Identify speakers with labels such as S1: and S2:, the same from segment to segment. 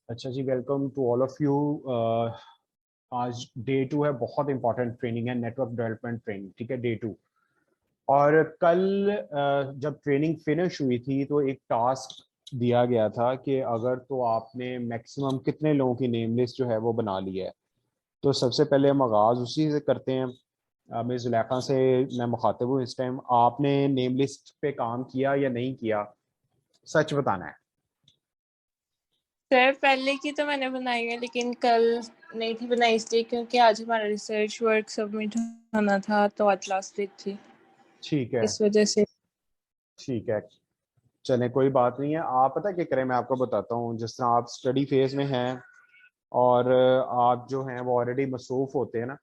S1: अच्छा जी, welcome to all of you. आज डे 2 है, बहुत इंपॉर्टेंट ट्रेनिंग है, नेटवर्क डेवलपमेंट ट्रेनिंग। ठीक है, डे 2। और कल जब ट्रेनिंग फिनिश हुई थी तो एक टास्क दिया गया था कि अगर तो आपने मैक्सिमम कितने लोगों की नेम लिस्ट जो है वो बना ली है। तो सबसे पहले हम आगाज़ उसी से करते हैं। मिस जुलेखा से मैं मुखातिब हूँ इस टाइम। आपने नेम लिस्ट पे काम किया या नहीं किया, सच बताना है।
S2: सर पहले की तो मैंने बनाई है, लेकिन कल नहीं थी बनाई इसलिए क्योंकि आज हमारा रिसर्च वर्क सबमिट होना था, तो आज लास्ट डेट थी
S1: ठीक है।
S2: इस वजह से।
S1: ठीक है, चले कोई बात नहीं है। आप पता क्या करें, मैं आपको बताता हूँ। जिस तरह आप स्टडी फेज में हैं और आप जो हैं वो ऑलरेडी मसरूफ होते हैं ना,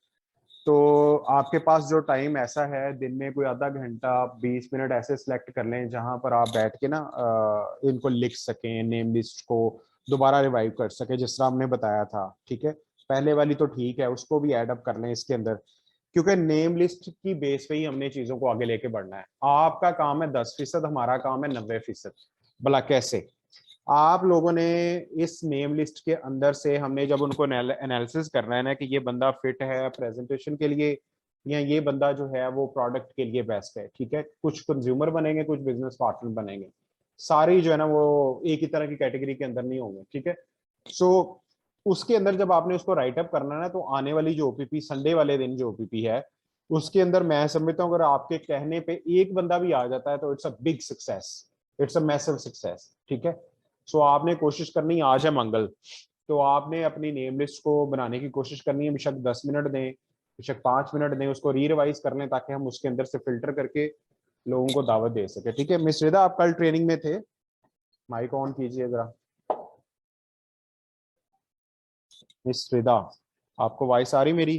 S1: तो आपके पास जो टाइम ऐसा है दिन में कोई आधा घंटा 20 मिनट ऐसे सिलेक्ट कर लें जहां पर आप बैठ के ना इनको लिख सकें, नेम लिस्ट को दोबारा रिवाइव कर सकें जिस तरह हमने बताया था। ठीक है, पहले वाली तो ठीक है, उसको भी ऐड अप कर लें इसके अंदर, क्योंकि नेम लिस्ट की बेस पे ही हमने चीजों को आगे लेके बढ़ना है। आपका काम है 10%, हमारा काम है 90%। भला कैसे? आप लोगों ने इस नेम लिस्ट के अंदर से हमने जब उनको एनालिसिस करना है ना कि ये बंदा फिट है प्रेजेंटेशन के लिए या ये बंदा जो है वो प्रोडक्ट के लिए बेस्ट है। ठीक है, कुछ कंज्यूमर बनेंगे, कुछ बिजनेस पार्टनर बनेंगे, सारी जो है ना वो एक ही तरह की कैटेगरी के अंदर नहीं होंगे। ठीक है, सो उसके अंदर जब आपने उसको राइट अप करना है ना, तो आने वाली जो ओपीपी संडे वाले दिन जो ओपीपी है उसके अंदर मैं समझता हूँ अगर आपके कहने पे एक बंदा भी आ जाता है तो it's a big success, it's a massive success. ठीक है, सो आपने कोशिश करनी, आज है मंगल, तो आपने अपनी नेम लिस्ट को बनाने की कोशिश करनी है। बेशक 10 मिनट दें, बेशक 5 मिनट दें, उसको री रिवाइज कर लें ताकि हम उसके अंदर से फिल्टर करके लोगों को दावत दे सके। ठीक है, मिस रिदा आप कल ट्रेनिंग में थे, माइक ऑन कीजिए जरा। मिस रिदा, आपको वॉइस आ रही मेरी?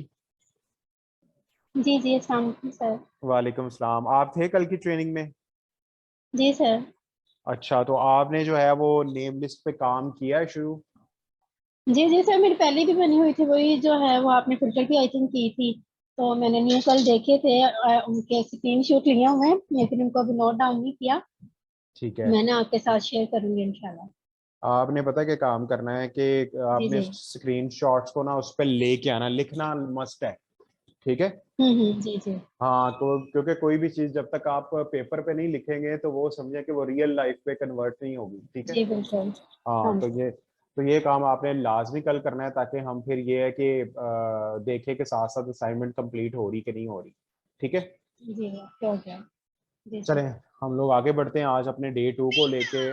S3: जी जी, अस्सलाम वालेकुम सर।
S1: वालेकुम सलाम। आप थे कल की ट्रेनिंग में?
S3: जी सर।
S1: अच्छा, तो आपने जो है वो नेम लिस्ट पे काम किया है शुरू?
S3: जी जी सर, मेरी पहले भी बनी हुई थी, वही जो है वो आपने फिल्टर की आई थिंक की थी। तो मैंने न्यू कल देखे थे, उनके स्क्रीन शॉट लिए हुए हैं, लेकिन उनको अभी नोट डाउन नहीं किया।
S1: ठीक है,
S3: मैंने आपके साथ शेयर करूंगी इंशाल्लाह।
S1: आपने पता है कि काम करना है कि
S3: जी
S1: आपने
S3: जी।
S1: स्क्रीन शॉट्स को ना उस पर लेके आना, लिखना मस्ट है। ठीक है।
S3: जी जी।
S1: हाँ, तो क्योंकि कोई भी चीज जब तक आप पेपर पे नहीं लिखेंगे तो वो समझे कि वो रियल लाइफ पे कन्वर्ट नहीं होगी। ठीक है।
S3: जी बिल्कुल। हाँ
S1: हाँ,
S3: जी।
S1: तो ये काम आपने लाजमी कल करना है ताकि हम फिर ये है कि देखें कि साथ साथ असाइनमेंट कंप्लीट हो रही कि नहीं हो रही। ठीक है,
S3: जी ओके हो गया। जी
S1: चलें
S3: सर।
S1: हम लोग आगे बढ़ते हैं आज अपने डे 2 को लेके।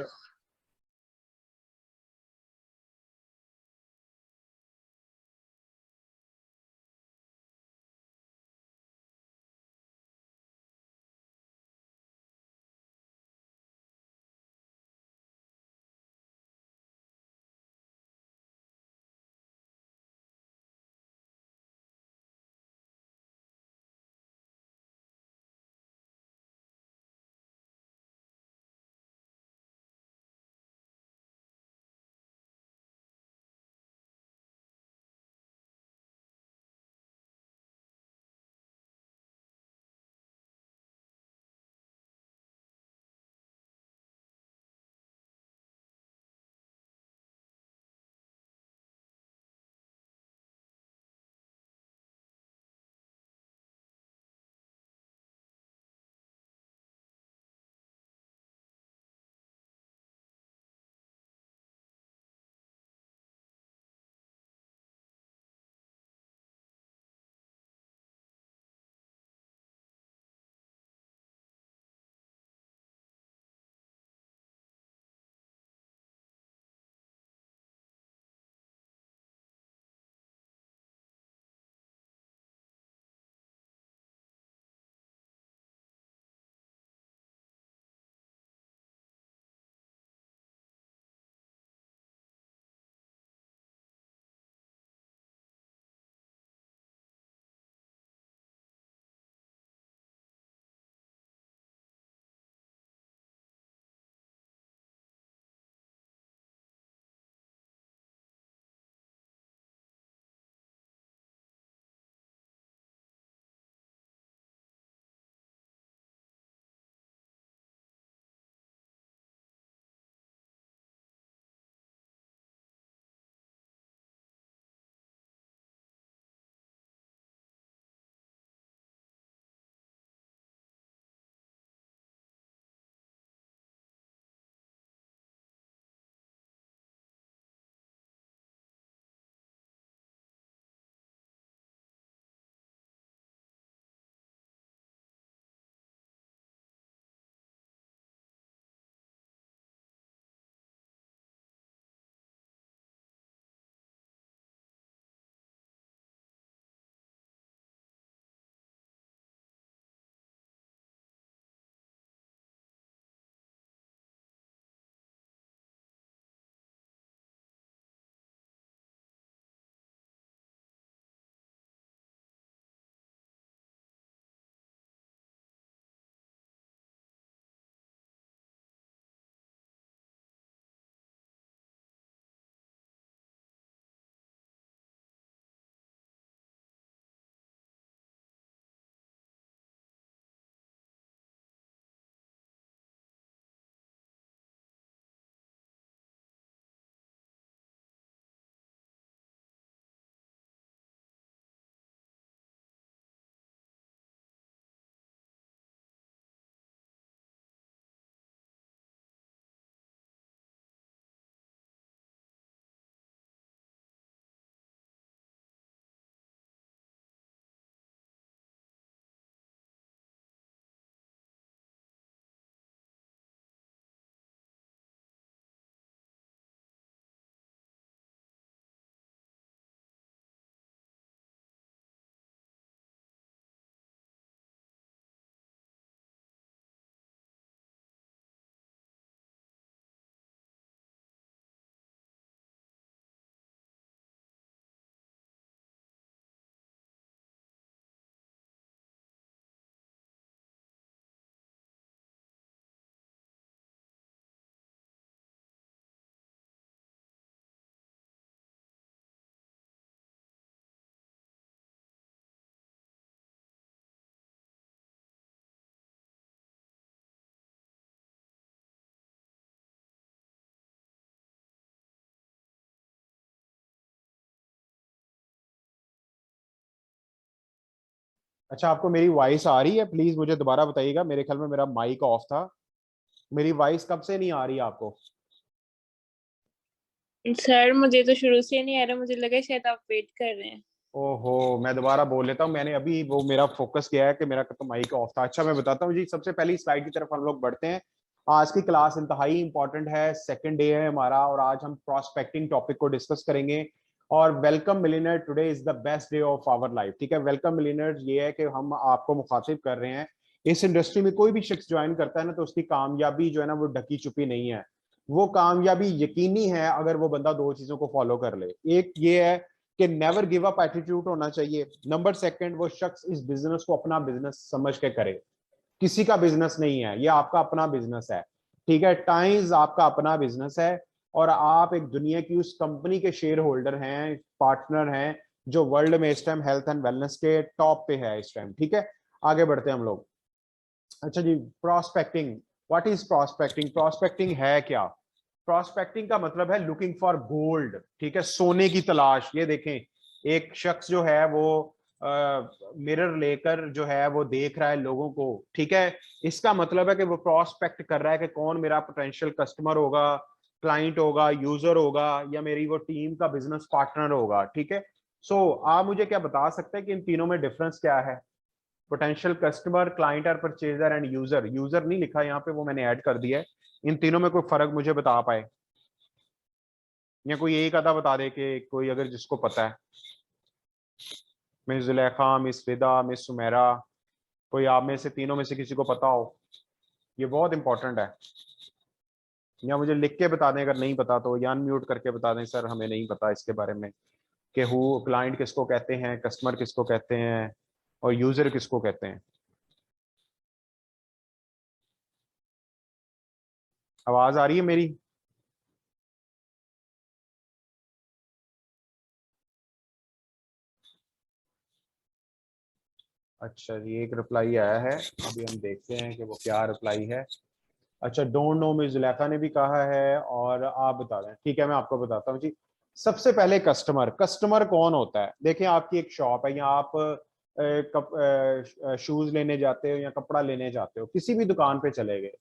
S1: अच्छा, आपको मेरी वॉइस आ रही है? प्लीज मुझे दोबारा बताइएगा, मेरे ख्याल में मेरा माइक ऑफ था। मेरी वॉइस कब से नहीं आ रही है आपको?
S2: सर मुझे तो शुरू से नहीं आ रहा, मुझे लगा शायद आप वेट कर रहे हैं।
S1: ओहो, मैं दोबारा बोल लेता हूँ। मैंने अभी वो मेरा फोकस किया है कि मेरा तो माइक ऑफ था। अच्छा, मैं बताता हूँ जी। सबसे पहली स्लाइड की तरफ हम लोग बढ़ते हैं। आज की क्लास इंतहाई इंपॉर्टेंट है, सेकंड डे है हमारा, और आज हम प्रॉस्पेक्टिंग टॉपिक को डिस्कस करेंगे। और welcome millionaire, today is the best day of our life. ठीक है, वेलकम मिलियनेयर ये है कि हम आपको मुखातिब कर रहे हैं। इस इंडस्ट्री में कोई भी शख्स ज्वाइन करता है ना, तो उसकी कामयाबी जो है ना, वो ढकी छुपी नहीं है। वो कामयाबी यकीनी है अगर वो बंदा दो चीजों को फॉलो कर ले। एक ये है कि नेवर गिव अप एटीट्यूड होना चाहिए। नंबर सेकंड, वो शख्स इस बिजनेस को अपना बिजनेस समझ के करे। किसी का बिजनेस नहीं है ये, आपका अपना बिजनेस है। ठीक है, टाइम्स आपका अपना बिजनेस है, और आप एक दुनिया की उस कंपनी के शेयर होल्डर हैं, पार्टनर हैं, जो वर्ल्ड में इस टाइम हेल्थ एंड वेलनेस के टॉप पे है इस टाइम। ठीक है, आगे बढ़ते हैं हम लोग। अच्छा जी, prospecting. What is prospecting? Prospecting है क्या? प्रॉस्पेक्टिंग का मतलब है लुकिंग फॉर गोल्ड। ठीक है, सोने की तलाश। ये देखें, एक शख्स जो है वो मिरर लेकर जो है वो देख रहा है लोगों को। ठीक है, इसका मतलब है कि वो प्रॉस्पेक्ट कर रहा है कि कौन मेरा पोटेंशियल कस्टमर होगा, क्लाइंट होगा, यूजर होगा, या मेरी वो टीम का बिजनेस पार्टनर होगा। ठीक है, सो आप मुझे क्या बता सकते हैं कि इन तीनों में डिफरेंस क्या है? पोटेंशियल कस्टमर, क्लाइंट और परचेजर एंड यूजर। यूजर नहीं लिखा यहाँ पे, वो मैंने ऐड कर दिया है। इन तीनों में कोई फर्क मुझे बता पाए, या कोई एक आधा बता दे कि कोई अगर जिसको पता है। मिस जुलेखा, मिस फिदा, मिस सुमेरा, कोई आप में से तीनों में से किसी को पता हो? ये बहुत इंपॉर्टेंट है। या मुझे लिख के बता दें अगर नहीं पता तो, या अनम्यूट करके बता दें सर हमें नहीं पता इसके बारे में, कि हु क्लाइंट किसको कहते हैं, कस्टमर किसको कहते हैं, और यूजर किसको कहते हैं। आवाज आ रही है मेरी? अच्छा जी, एक रिप्लाई आया है, अभी हम देखते हैं कि वो क्या रिप्लाई है। अच्छा, डोंट नो मिस जुलेखा ने भी कहा है, और आप बता दें। ठीक है, मैं आपको बताता हूँ जी। सबसे पहले कस्टमर। कस्टमर कौन होता है? देखिए, आपकी एक शॉप है, या आप शूज लेने जाते हो या कपड़ा लेने जाते हो, किसी भी दुकान पे चले गए।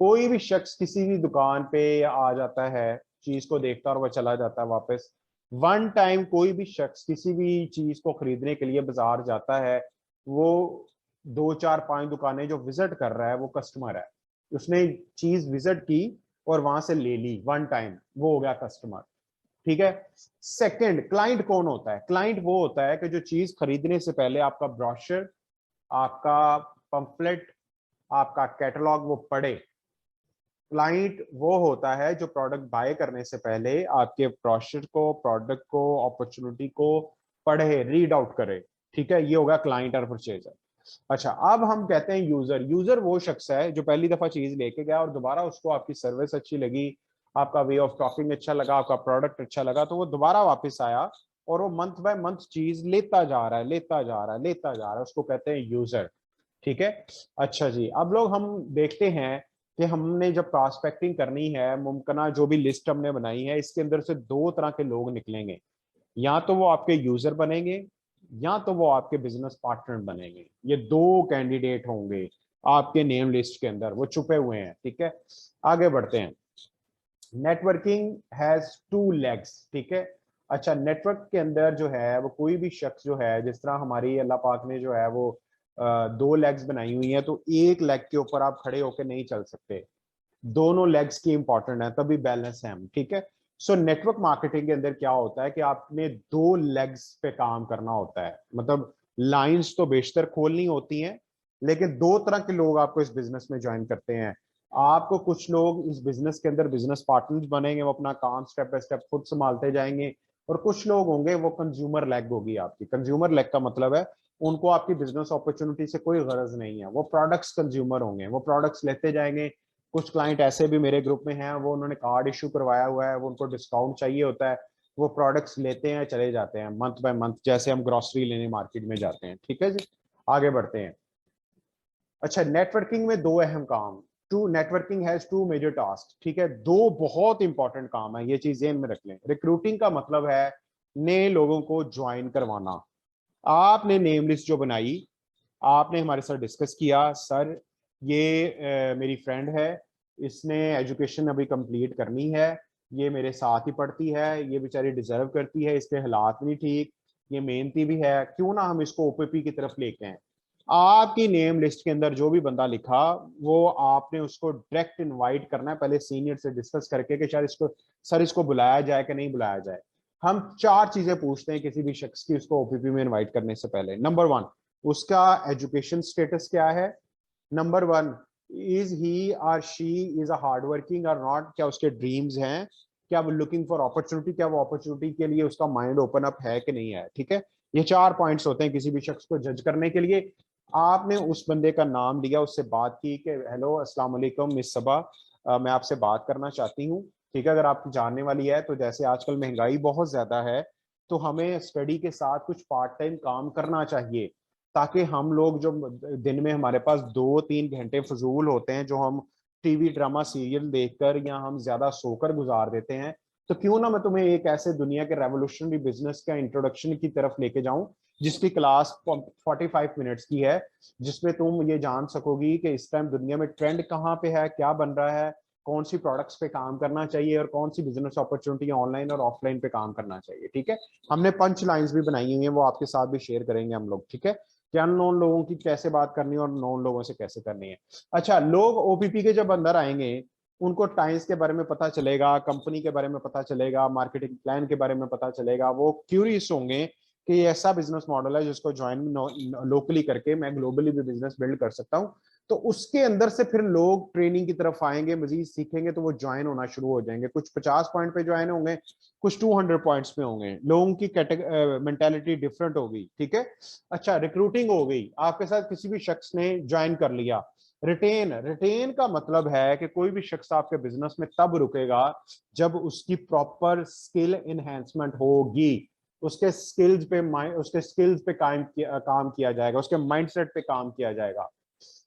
S1: कोई भी शख्स किसी भी दुकान पे आ जाता है, चीज को देखता है और वह चला जाता है वापस। वन टाइम कोई भी शख्स किसी भी चीज को खरीदने के लिए बाजार जाता है, वो दो चार पांच दुकानें जो विजिट कर रहा है वो कस्टमर है। उसने चीज विजिट की और वहां से ले ली वन टाइम, वो हो गया कस्टमर। ठीक है। सेकंड, क्लाइंट कौन होता है? क्लाइंट वो होता है कि जो चीज खरीदने से पहले आपका ब्रोशर, आपका पंफलेट, आपका कैटलॉग वो पढ़े। क्लाइंट वो होता है जो प्रोडक्ट बाय करने से पहले आपके ब्रोशर को, प्रोडक्ट को, अपॉर्चुनिटी को पढ़े, रीड आउट करे। ठीक है, ये होगा क्लाइंट और परचेजर। अच्छा, अब हम कहते हैं यूजर। यूजर वो शख्स है जो पहली दफा चीज लेके गया और दोबारा उसको आपकी सर्विस अच्छी लगी, आपका वे ऑफ टॉकिंग अच्छा लगा, आपका प्रोडक्ट अच्छा लगा, तो वो दोबारा वापस आया और वो मंथ बाय मंथ चीज लेता जा रहा है, लेता जा रहा है, लेता जा रहा है। उसको कहते हैं यूजर। ठीक है। अच्छा जी, अब लोग हम देखते हैं कि हमने जब प्रॉस्पेक्टिंग करनी है, मुमकिन जो भी लिस्ट हमने बनाई है, इसके अंदर से दो तरह के लोग निकलेंगे। या तो वो आपके यूजर बनेंगे, या तो वो आपके बिजनेस पार्टनर बनेंगे। ये दो कैंडिडेट होंगे आपके नेम लिस्ट के अंदर, वो छुपे हुए हैं। ठीक है, आगे बढ़ते हैं। Networking has two legs. ठीक है। अच्छा, नेटवर्क के अंदर जो है वो कोई भी शख्स जो है, जिस तरह हमारी अल्लाह पाक ने जो है वो दो लेग्स बनाई हुई हैं, तो एक लेग के ऊपर आप खड़े होकर नहीं चल सकते। दोनों लेग्स की इंपॉर्टेंट है, तभी बैलेंस है हम। ठीक है। सो नेटवर्क मार्केटिंग के अंदर क्या होता है कि आपने दो लेग्स पे काम करना होता है। मतलब लाइंस तो बेशतर खोलनी होती हैं, लेकिन दो तरह के लोग आपको इस बिजनेस में ज्वाइन करते हैं। आपको कुछ लोग इस बिजनेस के अंदर बिजनेस पार्टनर्स बनेंगे, वो अपना काम स्टेप बाय स्टेप खुद संभालते जाएंगे। और कुछ लोग होंगे, वो कंज्यूमर लेग होगी आपकी। कंज्यूमर लेग का मतलब है उनको आपकी बिजनेस अपॉर्चुनिटी से कोई गरज नहीं है, वो प्रोडक्ट्स कंज्यूमर होंगे, वो प्रोडक्ट्स लेते जाएंगे। कुछ क्लाइंट ऐसे भी मेरे ग्रुप में हैं, वो उन्होंने कार्ड इशू करवाया हुआ है, वो उनको डिस्काउंट चाहिए होता है, वो प्रोडक्ट्स लेते हैं, चले जाते हैं मंथ बाय मंथ, जैसे हम ग्रोसरी लेने मार्केट में जाते हैं। ठीक है जी, आगे बढ़ते हैं। अच्छा, नेटवर्किंग में दो अहम काम। Two networking has two major task. ठीक है, दो बहुत इंपॉर्टेंट काम है, ये चीज ध्यान में रख लें। रिक्रूटिंग का मतलब है नए लोगों को ज्वाइन करवाना। आपने नेम लिस्ट जो बनाई, आपने हमारे साथ डिस्कस किया, सर ये मेरी फ्रेंड है, इसने एजुकेशन अभी कंप्लीट करनी है, ये मेरे साथ ही पढ़ती है, ये बेचारी डिजर्व करती है, इसके हालात नहीं ठीक, ये मेहनती भी है, क्यों ना हम इसको ओपीपी की तरफ लेके आए। आपकी नेम लिस्ट के अंदर जो भी बंदा लिखा वो आपने उसको डायरेक्ट इनवाइट करना है, पहले सीनियर से डिस्कस करके कि शायद इसको सर इसको बुलाया जाए कि नहीं बुलाया जाए। हम 4 चीजें पूछते हैं किसी भी शख्स की उसको ओपीपी में इनवाइट करने से पहले। नंबर 1, उसका एजुकेशन स्टेटस क्या है। नंबर 1, इज ही और she is a hard working और नॉट, क्या उसके ड्रीम्स हैं, क्या वो लुकिंग फॉर अपॉर्चुनिटी, क्या वो अपॉर्चुनिटी के लिए उसका माइंड ओपन अप है कि नहीं है। ठीक है, ये 4 पॉइंट्स होते हैं किसी भी शख्स को जज करने के लिए। आपने उस बंदे का नाम लिया, उससे बात की कि हेलो अस्सलाम वालेकुम मिस सबा, मैं आपसे बात करना चाहती हूँ। ठीक है, अगर आपकी जानने वाली है तो जैसे आजकल महंगाई बहुत ज्यादा है तो हमें स्टडी के साथ कुछ पार्ट टाइम काम करना चाहिए, ताकि हम लोग जो दिन में हमारे पास 2-3 घंटे फजूल होते हैं जो हम टीवी ड्रामा सीरियल देखकर या हम ज्यादा सोकर गुजार देते हैं, तो क्यों ना मैं तुम्हें एक ऐसे दुनिया के रेवोल्यूशनरी बिजनेस का इंट्रोडक्शन की तरफ लेके जाऊं जिसकी क्लास 45 मिनट्स की है, जिसमें तुम ये जान सकोगी कि इस टाइम दुनिया में ट्रेंड कहाँ पे है, क्या बन रहा है, कौन सी प्रोडक्ट्स पे काम करना चाहिए और कौन सी बिजनेस अपॉर्चुनिटी ऑनलाइन और ऑफलाइन पे काम करना चाहिए। ठीक है, हमने पंच लाइंस भी बनाई हुई हैं, वो आपके साथ भी शेयर करेंगे हम लोग। ठीक है, कि अननोन लोगों की कैसे बात करनी है और नोन लोगों से कैसे करनी है। अच्छा, लोग ओपीपी के जब अंदर आएंगे उनको टाइम्स के बारे में पता चलेगा, कंपनी के बारे में पता चलेगा, मार्केटिंग प्लान के बारे में पता चलेगा, वो क्यूरियस होंगे कि ये ऐसा बिजनेस मॉडल है जिसको ज्वाइन लोकली करके मैं ग्लोबली भी बिजनेस बिल्ड कर सकता हूँ। तो उसके अंदर से फिर लोग ट्रेनिंग की तरफ आएंगे, मजीद सीखेंगे, तो वो ज्वाइन होना शुरू हो जाएंगे। कुछ 50 पॉइंट पे ज्वाइन होंगे, कुछ 200 पॉइंट्स पे होंगे। लोगों की मेंटेलिटी डिफरेंट होगी। ठीक है, अच्छा रिक्रूटिंग हो गई, आपके साथ किसी भी शख्स ने ज्वाइन कर लिया। रिटेन, रिटेन का मतलब है कि कोई भी शख्स आपके बिजनेस में तब रुकेगा जब उसकी प्रॉपर स्किल इनहेंसमेंट होगी, उसके स्किल्स पे काम किया जाएगा, उसके माइंडसेट पे काम किया जाएगा।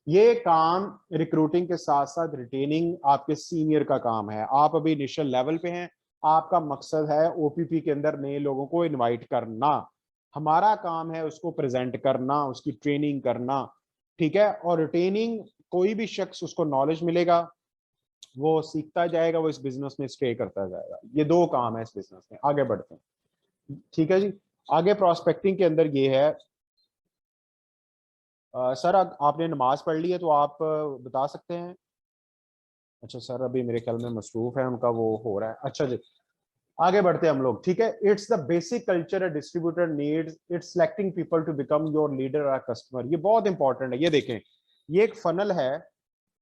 S1: ये काम रिक्रूटिंग के साथ साथ रिटेनिंग आपके सीनियर का काम है। आप अभी इनिशियल लेवल पे हैं, आपका मकसद है ओपीपी के अंदर नए लोगों को इनवाइट करना, हमारा काम है उसको प्रेजेंट करना, उसकी ट्रेनिंग करना। ठीक है, और रिटेनिंग, कोई भी शख्स उसको नॉलेज मिलेगा, वो सीखता जाएगा, वो इस बिजनेस में स्टे करता जाएगा। ये 2 काम है इस बिजनेस में। आगे बढ़ते हैं। ठीक है जी, आगे प्रोस्पेक्टिंग के अंदर ये है। सर आपने नमाज पढ़ ली है तो आप बता सकते हैं। अच्छा सर अभी मेरे ख्याल में मसरूफ है, उनका वो हो रहा है। अच्छा जी, आगे बढ़ते हैं हम लोग। ठीक है, it's the basic culture a distributor needs, it's selecting people to become your leader और कस्टमर। ये बहुत इंपॉर्टेंट है। ये देखें, ये एक फनल है।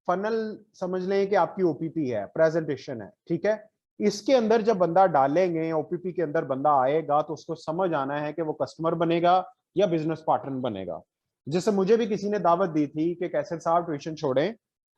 S1: फनल समझ लें कि आपकी ओपीपी है, प्रेजेंटेशन है। ठीक है, इसके अंदर जब बंदा डालेंगे, ओपीपी के अंदर बंदा आएगा तो उसको समझ आना है कि वो कस्टमर बनेगा या बिजनेस पार्टनर बनेगा। जैसे मुझे भी किसी ने दावत दी थी कि कैसे साहब ट्यूशन छोड़ें,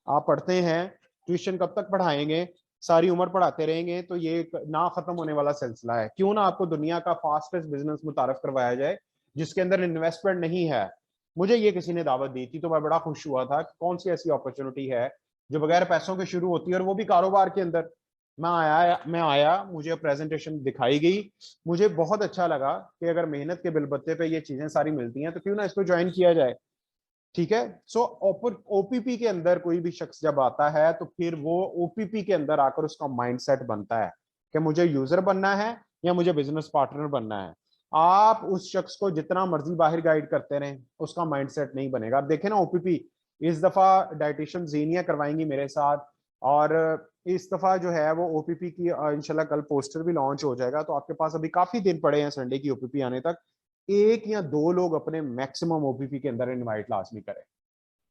S1: आप पढ़ते हैं, ट्यूशन कब तक पढ़ाएंगे, सारी उम्र पढ़ाते रहेंगे तो ये ना खत्म होने वाला सिलसिला है, क्यों ना आपको दुनिया का फास्टेस्ट बिजनेस मुतारफ करवाया जाए जिसके अंदर इन्वेस्टमेंट नहीं है। मुझे ये किसी ने दावत दी थी तो मैं बड़ा खुश हुआ था कि कौन सी ऐसी अपॉर्चुनिटी है जो बगैर पैसों के शुरू होती है और वो भी कारोबार के अंदर। मैं आया, मुझे प्रेजेंटेशन दिखाई गई, मुझे बहुत अच्छा लगा कि अगर मेहनत के बिलबत्ते पे ये चीजें सारी मिलती हैं तो क्यों ना इसको ज्वाइन किया जाए। ठीक है, सो ओपीपी के अंदर कोई भी शख्स जब आता है तो फिर वो ओपीपी के अंदर आकर उसका माइंडसेट बनता है कि मुझे यूजर बनना है या मुझे बिजनेस पार्टनर बनना है। आप उस शख्स को जितना मर्जी बाहर गाइड करते रहें, उसका माइंडसेट नहीं बनेगा। अब देखें ना, ओपीपी इस दफा डाइटिशियन जीनिया करवाएंगी मेरे साथ, और इस दफा जो है वो ओपीपी की इंशाल्लाह कल पोस्टर भी लॉन्च हो जाएगा, तो आपके पास अभी काफी दिन पड़े हैं संडे की ओपीपी आने तक। 1 या 2 लोग अपने मैक्सिमम ओपीपी के अंदर इनवाइट लाजमी करें।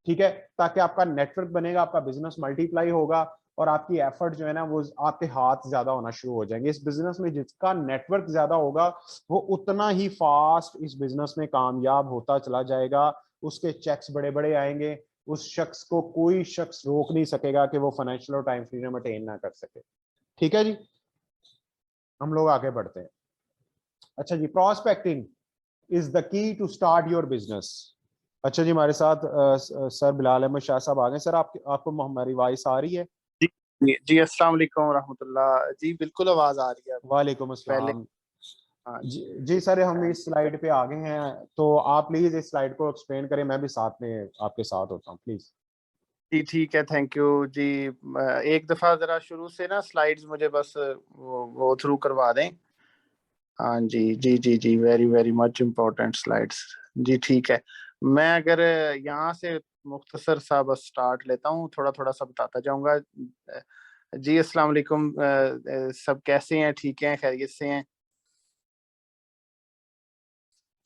S1: ठीक है, ताकि आपका नेटवर्क बनेगा, आपका बिजनेस मल्टीप्लाई होगा और आपकी एफर्ट जो है ना वो आपके हाथ ज्यादा होना शुरू हो जाएंगे। इस बिजनेस में जिसका नेटवर्क ज्यादा होगा वो उतना ही फास्ट इस बिजनेस में कामयाब होता चला जाएगा, उसके चेक्स बड़े बड़े आएंगे, उस शख्स को कोई शख्स रोक नहीं सकेगा कि वो फाइनेंशियल और टाइम फ्रीडम अटेन ना कर सके। ठीक है जी, हम लोग आगे बढ़ते हैं। अच्छा जी, prospecting is the key to start your business. अच्छा जी, हमारे साथ सर बिलाल अहमद शाह साहब आ गए। सर आपको हमारी वॉइस आ रही है?
S4: जी जी, अस्सलाम वालेकुम रहमतुल्लाह जी, बिल्कुल आवाज आ रही है।
S1: वालेकुम
S4: पहले
S1: अस्सलाम।
S4: हाँ
S1: जी सर, हम इस स्लाइड पे आ गए हैं, तो आप प्लीज इस स्लाइड को एक्सप्लेन करें, मैं भी साथ में आपके साथ होता हूँ प्लीज।
S4: जी ठीक है, थैंक यू जी। एक दफ़ा ज़रा शुरू से ना स्लाइड्स मुझे बस वो थ्रू करवा दें। हाँ जी जी जी जी, very very much important slides. जी ठीक है, मैं अगर यहाँ से मुख्तसर सा बस स्टार्ट लेता हूँ, थोड़ा थोड़ा सा बताता जाऊँगा। जी अस्सलाम वालेकुम, सब कैसे हैं? ठीक हैं, खैरियत से हैं?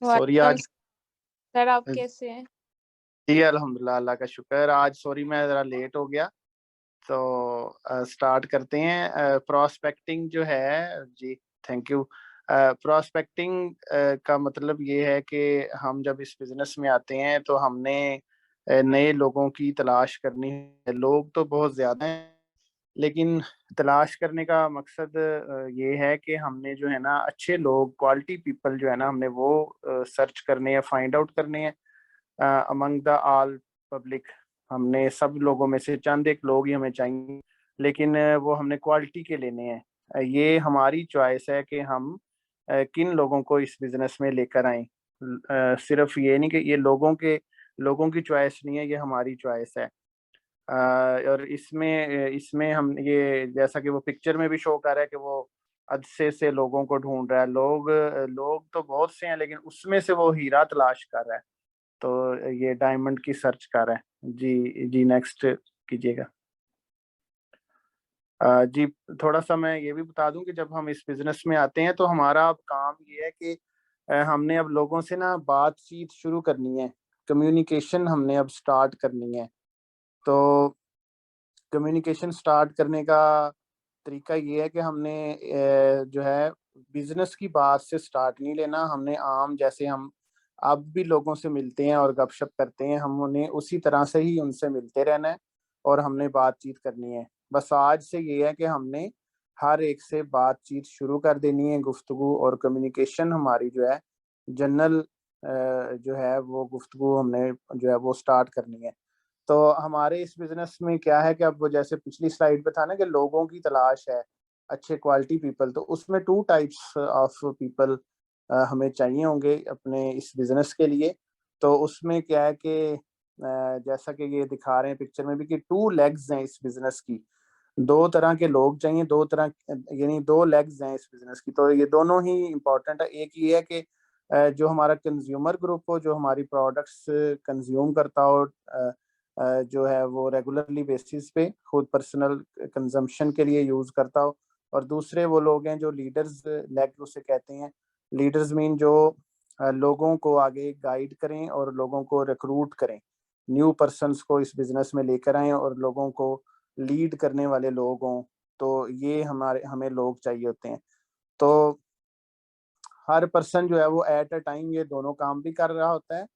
S4: सॉरी
S2: वालेकुम
S4: आज
S2: सर, आप कैसे हैं?
S4: जी अल्हम्दुलिल्लाह, अल्लाह का शुक्र। आज सॉरी मैं ज़रा लेट हो गया, तो स्टार्ट करते हैं। प्रोस्पेक्टिंग जो है जी, थैंक यू। प्रोस्पेक्टिंग का मतलब ये है कि हम जब इस बिज़नेस में आते हैं तो हमने नए लोगों की तलाश करनी है। लोग तो बहुत ज़्यादा हैं, लेकिन तलाश करने का मकसद ये है कि हमने जो है ना अच्छे लोग, क्वालिटी पीपल जो है ना, हमने वो सर्च करने हैं, फाइंड आउट करने हैं अमंग द ऑल पब्लिक। हमने सब लोगों में से चंद एक लोग ही हमें चाहिए, लेकिन वो हमने क्वालिटी के लेने हैं। ये हमारी चॉइस है कि हम किन लोगों को इस बिजनेस में लेकर आए। सिर्फ ये नहीं कि ये लोगों की चॉइस नहीं है, ये हमारी चॉइस है। और इसमें इसमें हम ये, जैसा कि वो पिक्चर में भी शो कर रहा है कि वो अच्छे से लोगों को ढूंढ रहा है। लोग तो बहुत से हैं, लेकिन उसमें से वो हीरा तलाश कर रहा है, तो ये डायमंड की सर्च कर रहा है। जी जी, नेक्स्ट कीजिएगा। जी थोड़ा सा मैं ये भी बता दूं कि जब हम इस बिजनेस में आते हैं तो हमारा अब काम ये है कि हमने अब लोगों से ना बातचीत शुरू करनी है, कम्युनिकेशन हमने अब स्टार्ट करनी है। तो कम्युनिकेशन स्टार्ट करने का तरीका ये है कि हमने जो है बिजनेस की बात से स्टार्ट नहीं लेना। हमने आम जैसे हम अब भी लोगों से मिलते हैं और गपशप करते हैं, हम उन्हें उसी तरह से ही उनसे मिलते रहना है और हमने बातचीत करनी है। बस आज से ये है कि हमने हर एक से बातचीत शुरू कर देनी है, गुफ्तगू और कम्युनिकेशन हमारी जो है जनरल जो है वो गुफ्तगू हमने जो है वो स्टार्ट करनी है। तो हमारे इस बिजनेस में क्या है कि अब वो जैसे पिछली स्लाइड पे था ना कि लोगों की तलाश है, अच्छे क्वालिटी पीपल, तो उसमें टू टाइप्स ऑफ पीपल हमें चाहिए होंगे अपने इस बिजनेस के लिए। तो उसमें क्या है कि जैसा कि ये दिखा रहे हैं पिक्चर में भी कि टू लेग्स हैं इस बिजनेस की। दो तरह के लोग चाहिए, दो तरह यानी दो लेग्स हैं इस बिजनेस की, तो ये दोनों ही इम्पोर्टेंट है। एक ये है कि जो हमारा कंज्यूमर ग्रुप हो, जो हमारी प्रोडक्ट्स कंज्यूम करता हो, जो है वो रेगुलरली बेसिस पे खुद पर्सनल कंजम्पशन के लिए यूज करता हो। और दूसरे वो लोग हैं जो लीडर्स लेग उसे कहते हैं। लीडर्स मीन जो लोगों को आगे गाइड करें और लोगों को रिक्रूट करें, न्यू पर्सन्स को इस बिजनेस में लेकर आए और लोगों को लीड करने वाले लोग हों। तो ये हमें लोग चाहिए होते हैं। तो हर पर्सन जो है वो एट अ टाइम ये दोनों काम भी कर रहा होता है।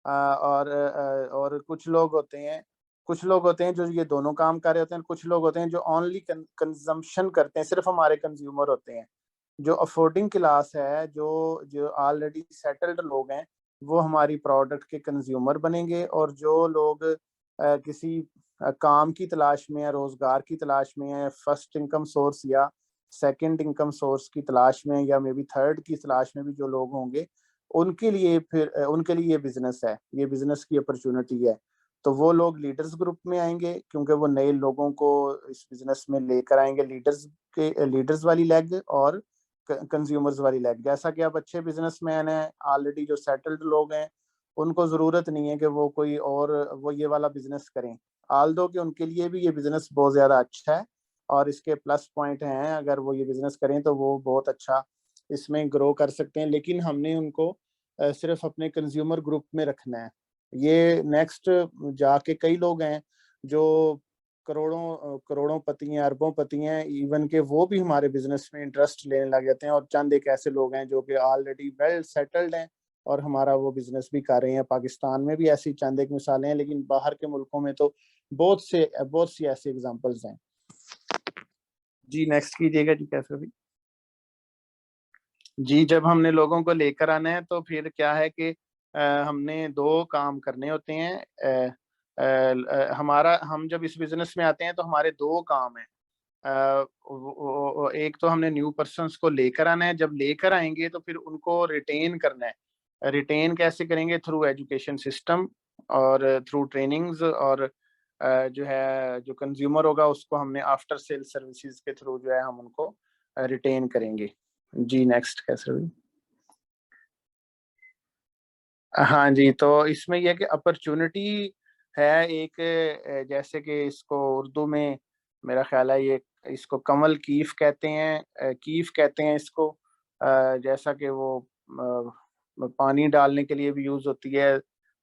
S4: और कुछ लोग होते हैं जो ये दोनों काम कर रहे होते हैं। कुछ लोग होते हैं जो ओनली कंजम्पशन करते हैं, सिर्फ हमारे कंज्यूमर होते हैं। जो अफोर्डिंग क्लास है, जो जो ऑलरेडी सेटल्ड लोग हैं, वो हमारी प्रोडक्ट के कंज्यूमर बनेंगे। और जो लोग किसी काम की तलाश में है, रोजगार की तलाश में है, फर्स्ट इनकम सोर्स या सेकंड इनकम सोर्स की तलाश में, या मे बी थर्ड की तलाश में भी जो लोग होंगे, उनके लिए ये बिजनेस है, ये बिजनेस की अपॉर्चुनिटी है। तो वो लोग लीडर्स ग्रुप में आएंगे क्योंकि वो नए लोगों को इस बिजनेस में लेकर आएंगे, लीडर्स वाली लेग और कंज्यूमर्स वाली लेग। जैसा कि आप अच्छे बिजनेसमैन हैं, ऑलरेडी जो सेटल्ड लोग हैं, उनको जरूरत नहीं है कि वो कोई और वो ये वाला बिजनेस करें। आल्दो कि उनके लिए भी ये बिजनेस बहुत ज्यादा अच्छा है और इसके प्लस पॉइंट हैं। अगर वो ये बिजनेस करें तो वो बहुत अच्छा इसमें ग्रो कर सकते हैं, लेकिन हमने उनको सिर्फ अपने कंज्यूमर ग्रुप में रखना है। ये नेक्स्ट जाके कई लोग हैं जो करोड़ों करोड़ों पति हैं, अरबों पति हैं, इवन के वो भी हमारे बिजनेस में इंटरेस्ट लेने लग जाते हैं। और चंद एक ऐसे लोग हैं जो कि ऑलरेडी वेल सेटल्ड हैं और हमारा वो बिजनेस भी कर रहे हैं। पाकिस्तान में भी ऐसी चंद एक मिसालें हैं, लेकिन बाहर के मुल्कों में तो बहुत सी ऐसी एग्जांपल्स हैं। जी नेक्स्ट कीजिएगा जी, कैसे भी। जी जब हमने लोगों को लेकर आना है तो फिर क्या है कि हमने दो काम करने होते हैं। हमारा हम जब इस बिजनेस में आते हैं तो हमारे दो काम हैं। एक तो हमने न्यू पर्सन्स को लेकर आना है, जब लेकर आएंगे तो फिर उनको रिटेन करना है। रिटेन कैसे करेंगे? थ्रू एजुकेशन सिस्टम और थ्रू ट्रेनिंग्स, और जो है जो कंज्यूमर होगा उसको हमने आफ्टर सेल सर्विसेज के थ्रू जो है हम उनको रिटेन करेंगे। जी नेक्स्ट कैसे हुई? हाँ जी, तो इसमें यह कि अपॉर्चुनिटी है एक, जैसे कि इसको उर्दू में मेरा ख्याल है ये इसको कमल कीफ कहते हैं, कीफ कहते हैं इसको। जैसा कि वो पानी डालने के लिए भी यूज होती है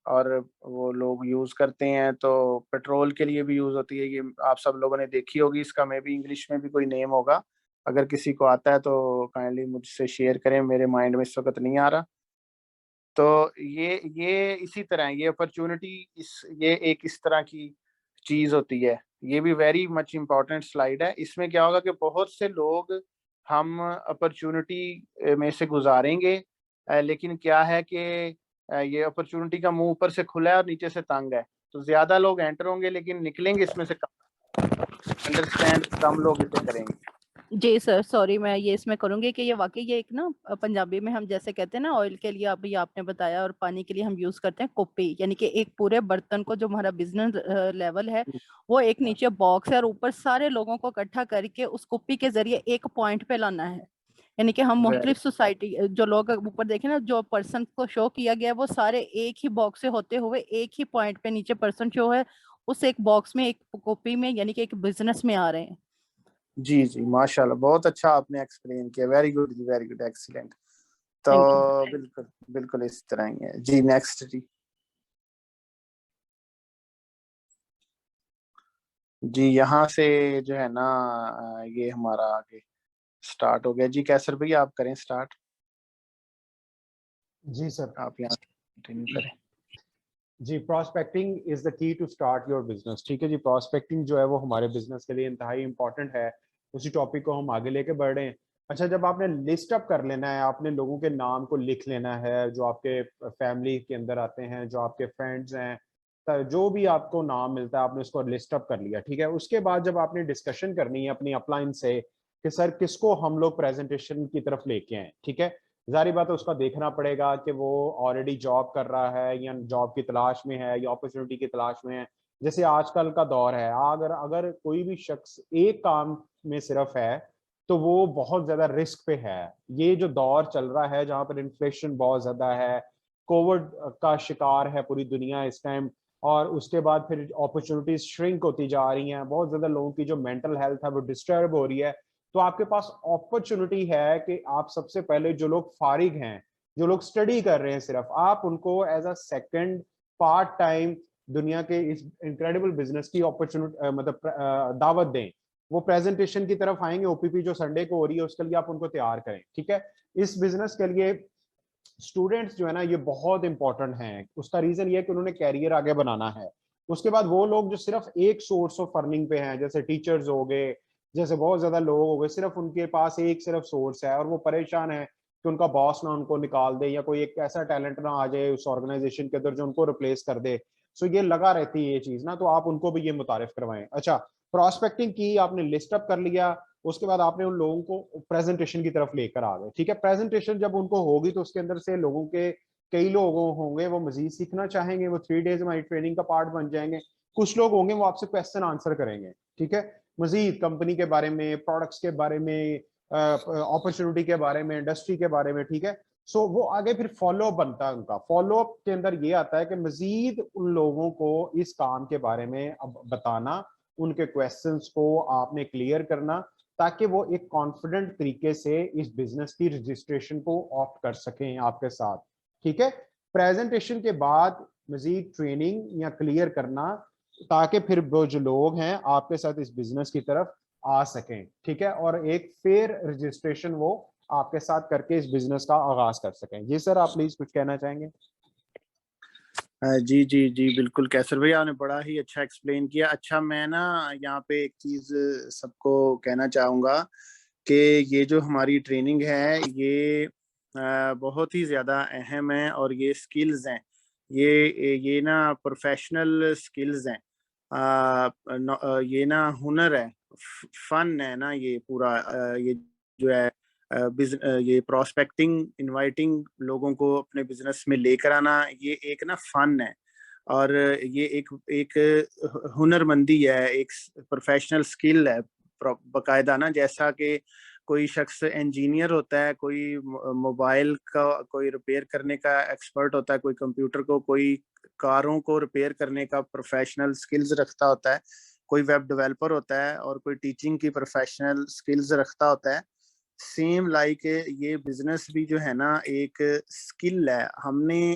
S4: और वो लोग यूज करते हैं, तो पेट्रोल के लिए भी यूज होती है। ये आप सब लोगों ने देखी होगी, इसका मे भी इंग्लिश में भी कोई नेम होगा। अगर किसी को आता है तो काइंडली मुझसे शेयर करें, मेरे माइंड में इस वक्त नहीं आ रहा। तो ये इसी तरह है, ये अपॉर्चुनिटी ये एक इस तरह की चीज होती है। ये भी वेरी मच इम्पोर्टेंट स्लाइड है। इसमें क्या होगा कि बहुत से लोग हम अपॉर्चुनिटी में से गुजारेंगे, लेकिन क्या है कि ये अपॉर्चुनिटी का मुंह ऊपर से खुला है और नीचे से तंग है, तो ज्यादा लोग एंटर होंगे लेकिन निकलेंगे इसमें से कम। अंडरस्टैंड, कम लोग इसे करेंगे।
S5: जी सर, सॉरी, मैं ये इसमें करूंगी कि ये वाकई ये एक ना पंजाबी में हम जैसे कहते हैं ना, ऑयल के लिए अभी आपने बताया और पानी के लिए हम यूज करते हैं कुप्पी, यानी कि एक पूरे बर्तन को जो हमारा बिजनेस लेवल है वो एक नीचे बॉक्स है और ऊपर सारे लोगों को इकट्ठा करके उस कुप्पी के जरिए एक पॉइंट पे लाना है। यानी कि हम मुख्तलिफ सोसाइटी जो लोग ऊपर देखे ना, जो पर्सन को शो किया गया है वो सारे एक ही बॉक्स से होते हुए एक ही पॉइंट पे नीचे पर्सन शो है उस एक बॉक्स में, एक कुप्पी में, यानी कि एक बिजनेस में आ रहे हैं।
S4: जी जी माशाल्लाह, बहुत अच्छा आपने एक्सप्लेन किया, वेरी गुड जी, वेरी गुड, एक्सीलेंट। तो बिल्कुल बिल्कुल इस तरह ही है जी। नेक्स्ट जी। जी यहाँ से जो है ना ये हमारा आगे स्टार्ट हो गया जी। कैसर भैया आप करें स्टार्ट।
S1: जी सर,
S4: आप यहाँ कंटिन्यू करें।
S1: जी, prospecting is the key to start your business. ठीक है जी, प्रॉस्पेक्टिंग जो है वो हमारे बिजनेस के लिए इंतहाई इंपॉर्टेंट है। उसी टॉपिक को हम आगे लेके बढ़ रहे हैं। अच्छा, जब आपने लिस्ट अप कर लेना है, आपने लोगों के नाम को लिख लेना है जो आपके फैमिली के अंदर आते हैं, जो आपके फ्रेंड्स हैं, जो भी आपको नाम मिलता है आपने उसको लिस्ट अप कर लिया। ठीक है, उसके बाद जब आपने डिस्कशन करनी है अपनी अपलाइन से कि सर किसको हम लोग प्रेजेंटेशन की तरफ लेके आए, ठीक है, जारी बात है उसका देखना पड़ेगा कि वो ऑलरेडी जॉब कर रहा है या जॉब की तलाश में है या अपॉर्चुनिटी की तलाश में है। जैसे आजकल का दौर है, अगर अगर कोई भी शख्स एक काम में सिर्फ है तो वो बहुत ज्यादा रिस्क पे है। ये जो दौर चल रहा है जहाँ पर इन्फ्लेशन बहुत ज्यादा है, कोविड का शिकार है पूरी दुनिया इस टाइम, और उसके बाद फिर अपॉर्चुनिटीज श्रिंक होती जा रही हैं, बहुत ज्यादा लोगों की जो मेंटल हेल्थ है वो डिस्टर्ब हो रही है। तो आपके पास अपॉर्चुनिटी है कि आप सबसे पहले जो लोग फारिग हैं, जो लोग स्टडी कर रहे हैं, सिर्फ आप उनको as a second part time दुनिया के इस इनक्रेडिबल बिजनेस की अपॉर्चुनिटी मतलब दावत दें। वो प्रेजेंटेशन की तरफ आएंगे, ओपीपी जो संडे को हो रही है उसके लिए आप उनको तैयार करें। ठीक है, इस बिजनेस के लिए स्टूडेंट्स जो है ना ये बहुत इंपॉर्टेंट हैं। उसका रीजन ये है कि उन्होंने कैरियर आगे बनाना है। उसके बाद वो लोग जो सिर्फ एक सोर्स ऑफ अर्निंग पे हैं, जैसे टीचर्स हो गए, जैसे बहुत ज्यादा लोग हो गए, सिर्फ उनके पास एक सिर्फ सोर्स है और वो परेशान है कि उनका बॉस ना उनको निकाल दे या कोई एक ऐसा टैलेंट ना आ जाए उस ऑर्गेनाइजेशन के अंदर जो उनको रिप्लेस कर दे। सो ये लगा रहती है ये चीज ना, तो आप उनको भी ये मुतारिफ करवाएं। अच्छा, प्रॉस्पेक्टिंग की आपने लिस्ट अप कर लिया, उसके बाद आपने उन लोगों को प्रेजेंटेशन की तरफ लेकर आ गए। ठीक है, प्रेजेंटेशन जब उनको होगी तो उसके अंदर से लोगों के कई लोग होंगे वो मजीद सीखना चाहेंगे, वो 3 डेज हमारी ट्रेनिंग का पार्ट बन जाएंगे। कुछ लोग होंगे वो आपसे क्वेश्चन आंसर करेंगे। ठीक है, मजीद कंपनी के बारे में, प्रोडक्ट्स के बारे में, अपॉर्चुनिटी के बारे में, इंडस्ट्री के बारे में। ठीक है, सो वो आगे फिर फॉलो अप बनता है। उनका फॉलो अप के अंदर ये आता है कि मजीद उन लोगों को इस काम के बारे में अब बताना, उनके क्वेश्चंस को आपने क्लियर करना, ताकि वो एक कॉन्फिडेंट तरीके से इस बिजनेस की रजिस्ट्रेशन को ऑप्ट कर सकें आपके साथ। ठीक है, प्रेजेंटेशन के बाद मजीद ट्रेनिंग या क्लियर करना, ताकि फिर वो जो लोग हैं आपके साथ इस बिजनेस की तरफ आ सकें। ठीक है, और एक फेयर रजिस्ट्रेशन वो आपके साथ करके इस बिजनेस का आगाज कर सकें। जी सर, आप प्लीज कुछ कहना चाहेंगे।
S4: जी जी जी बिल्कुल, कैसर भैया आपने बड़ा ही अच्छा एक्सप्लेन किया। अच्छा, मैं ना यहाँ पे एक चीज सबको कहना चाहूँगा कि ये जो हमारी ट्रेनिंग है ये बहुत ही ज़्यादा अहम है, और ये स्किल्स हैं, ये ना प्रोफेशनल स्किल्स हैं, ये ना हुनर है, फन है ना ये पूरा, ये जो है ये प्रोस्पेक्टिंग, इनवाइटिंग लोगों को अपने बिजनेस में लेकर आना, ये एक ना फन है, और ये एक हुनरमंदी है, एक प्रोफेशनल स्किल है बकायदा ना। जैसा कि कोई शख्स इंजीनियर होता है, कोई मोबाइल का कोई रिपेयर करने का एक्सपर्ट होता है, कोई कंप्यूटर को, कोई कारों को रिपेयर करने का प्रोफेशनल स्किल्स रखता होता है, कोई वेब डेवलपर होता है, और कोई टीचिंग की प्रोफेशनल स्किल्स रखता होता है। सेम लाइक ये बिजनेस भी जो है ना एक स्किल है।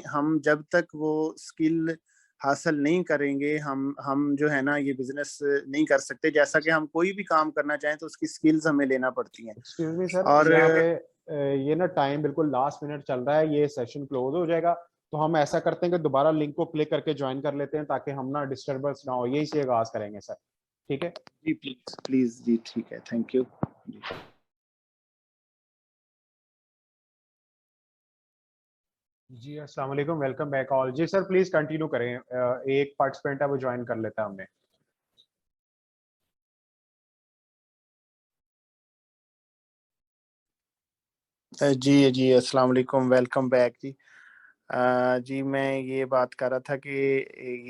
S4: हम जब तक वो स्किल हासिल नहीं करेंगे, हम जो है ना ये बिजनेस नहीं कर सकते। जैसा कि हम कोई भी काम करना चाहें तो उसकी स्किल्स हमें लेना पड़ती हैं।
S1: एक्सक्यूज मी सर,
S4: और
S1: यहाँ पे ये ना टाइम बिल्कुल लास्ट मिनट चल रहा है, ये सेशन क्लोज हो जाएगा, तो हम ऐसा करते हैं कि दोबारा लिंक को क्लिक करके ज्वाइन कर लेते हैं ताकि हम ना डिस्टर्बेंस ना हो, यही से आगाज करेंगे सर, ठीक है
S4: जी प्लीज प्लीज जी, ठीक है, थैंक यू।
S1: जी अस्सलाम वालेकुम, वेलकम बैक ऑल। जी सर प्लीज कंटिन्यू करें, एक पार्टिसिपेंट है वो ज्वाइन कर लेता है हमने।
S4: जी जी, अस्सलाम वालेकुम, वेलकम बैक जी। जी मैं ये बात कर रहा था कि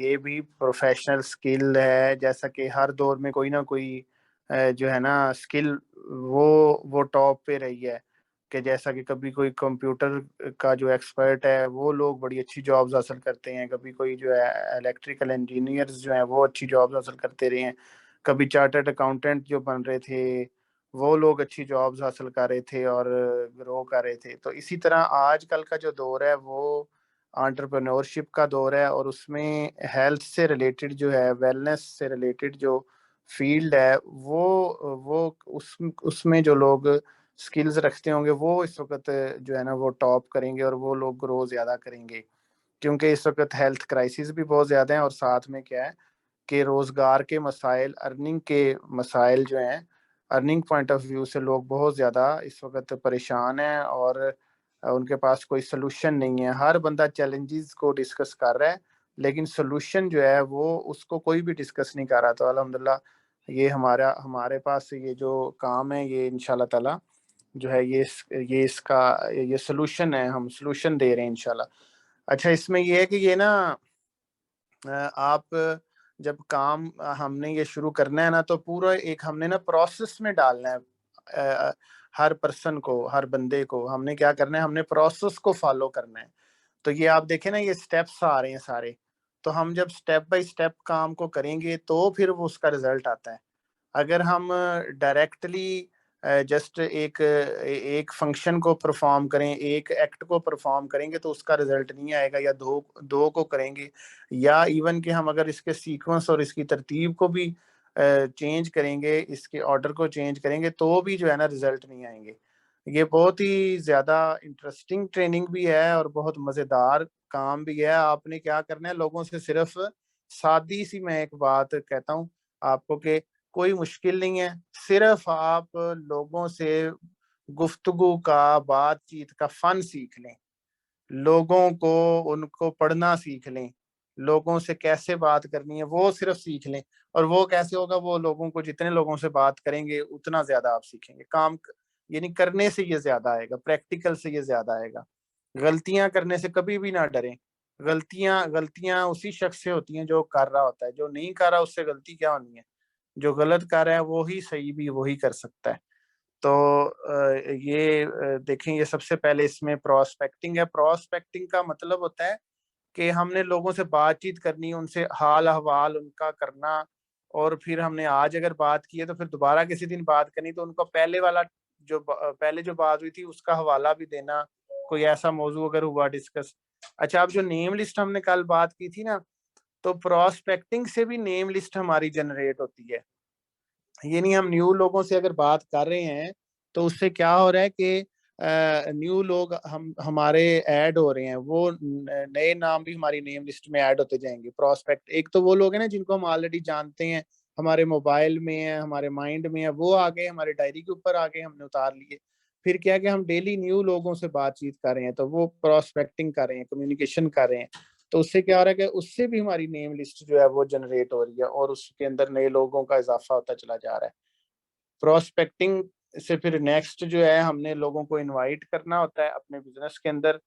S4: ये भी प्रोफेशनल स्किल है, जैसा कि हर दौर में कोई ना कोई जो है ना स्किल वो टॉप पे रही है। कि जैसा कि कभी कोई कंप्यूटर का जो एक्सपर्ट है वो लोग बड़ी अच्छी जॉब्स हासिल करते हैं, कभी कोई जो है इलेक्ट्रिकल इंजीनियर्स जो हैं वो अच्छी जॉब्स हासिल करते रहे हैं, कभी चार्टर्ड अकाउंटेंट जो बन रहे थे वो लोग अच्छी जॉब्स हासिल कर रहे थे और ग्रो कर रहे थे। तो इसी तरह आजकल का जो दौर है वो एंटरप्रेन्योरशिप का दौर है, और उसमें हेल्थ से रिलेटेड जो है, वेलनेस से रिलेटेड जो फील्ड है वो उसमें जो लोग स्किल्स रखते होंगे वो इस वक्त जो है ना वो टॉप करेंगे और वो लोग ग्रो ज़्यादा करेंगे। क्योंकि इस वक्त हेल्थ क्राइसिस भी बहुत ज़्यादा है, और साथ में क्या है कि रोज़गार के मसाइल, अर्निंग के मसाइल जो हैं, अर्निंग पॉइंट ऑफ व्यू से लोग बहुत ज़्यादा इस वक्त परेशान हैं, और उनके पास कोई सोल्यूशन नहीं है। हर बंदा चैलेंजेस को डिस्कस कर रहा है, लेकिन सोल्यूशन जो है वो उसको कोई भी डिस्कस नहीं कर रहा। तो अल्हम्दुलिल्लाह ये हमारे पास ये जो काम है ये इंशाल्लाह ताला जो है ये इसका ये सोल्यूशन है, हम सोल्यूशन दे रहे हैं इंशाल्लाह। अच्छा, इसमें ये है कि ये ना आप जब काम हमने ये शुरू करना है ना, तो पूरा एक हमने ना प्रोसेस में डालना है। हर पर्सन को, हर बंदे को हमने क्या करना है, हमने प्रोसेस को फॉलो करना है। तो ये आप देखें ना, ये स्टेप्स आ रहे हैं सारे, तो हम जब स्टेप बाय स्टेप काम को करेंगे तो फिर वो उसका रिजल्ट आता है। अगर हम डायरेक्टली जस्ट एक फंक्शन को परफॉर्म करें, एक एक्ट को परफॉर्म करेंगे तो उसका रिजल्ट नहीं आएगा, या दो दो को करेंगे, या इवन कि हम अगर इसके सीक्वेंस और इसकी तरतीब को भी चेंज करेंगे, इसके ऑर्डर को चेंज करेंगे तो भी जो है ना रिजल्ट नहीं आएंगे। ये बहुत ही ज़्यादा इंटरेस्टिंग ट्रेनिंग भी है और बहुत मज़ेदार काम भी है। आपने क्या करना है, लोगों से सिर्फ सादी सी मैं एक बात कहता हूँ आपको कि कोई मुश्किल नहीं है, सिर्फ आप लोगों से गुफ्तगू का, बातचीत का फन सीख लें, लोगों को उनको पढ़ना सीख लें, लोगों से कैसे बात करनी है वो सिर्फ सीख लें। और वो कैसे होगा, वो लोगों को जितने लोगों से बात करेंगे उतना ज्यादा आप सीखेंगे। यानी करने से ये ज्यादा आएगा, प्रैक्टिकल से ये ज्यादा आएगा। गलतियां करने से कभी भी ना डरें। गलतियां गलतियां उसी शख्स से होती हैं जो कर रहा होता है, जो नहीं कर रहा उससे गलती क्या होनी है। जो गलत कर रहा है वो ही सही भी वही कर सकता है। तो देखें, ये सबसे पहले इसमें प्रोस्पेक्टिंग है। प्रोस्पेक्टिंग का मतलब होता है कि हमने लोगों से बातचीत करनी, उनसे हाल अहवाल उनका करना, और फिर हमने आज अगर बात की है तो फिर दोबारा किसी दिन बात करनी, तो उनको पहले वाला पहले जो बात हुई थी उसका हवाला भी देना, कोई ऐसा मौजू अगर हुआ डिस्कस। अच्छा, अब जो नेम लिस्ट हमने कल बात की थी ना, तो प्रोस्पेक्टिंग से भी नेम लिस्ट हमारी जनरेट होती है। ये नहीं, हम न्यू लोगों से अगर बात कर रहे हैं तो उससे क्या हो रहा है कि न्यू लोग हम हमारे ऐड हो रहे हैं, वो नए नाम भी हमारी नेम लिस्ट में ऐड होते जाएंगे। प्रोस्पेक्ट एक तो वो लोग हैं ना जिनको हम ऑलरेडी जानते हैं, हमारे मोबाइल में है, हमारे माइंड में है, वो आ गए, हमारे डायरी के ऊपर आ गए, हमने उतार लिए। फिर क्या कि हम डेली न्यू लोगों से बातचीत कर रहे हैं, तो वो प्रोस्पेक्टिंग कर रहे हैं, कम्युनिकेशन कर रहे हैं। तो उससे क्या हो रहा है कि उससे भी हमारी नेम लिस्ट जो है वो जनरेट हो रही है, और उसके अंदर नए लोगों का इजाफा होता चला जा रहा है। प्रोस्पेक्टिंग से फिर नेक्स्ट जो है हमने लोगों को इनवाइट करना होता है अपने बिजनेस के अंदर,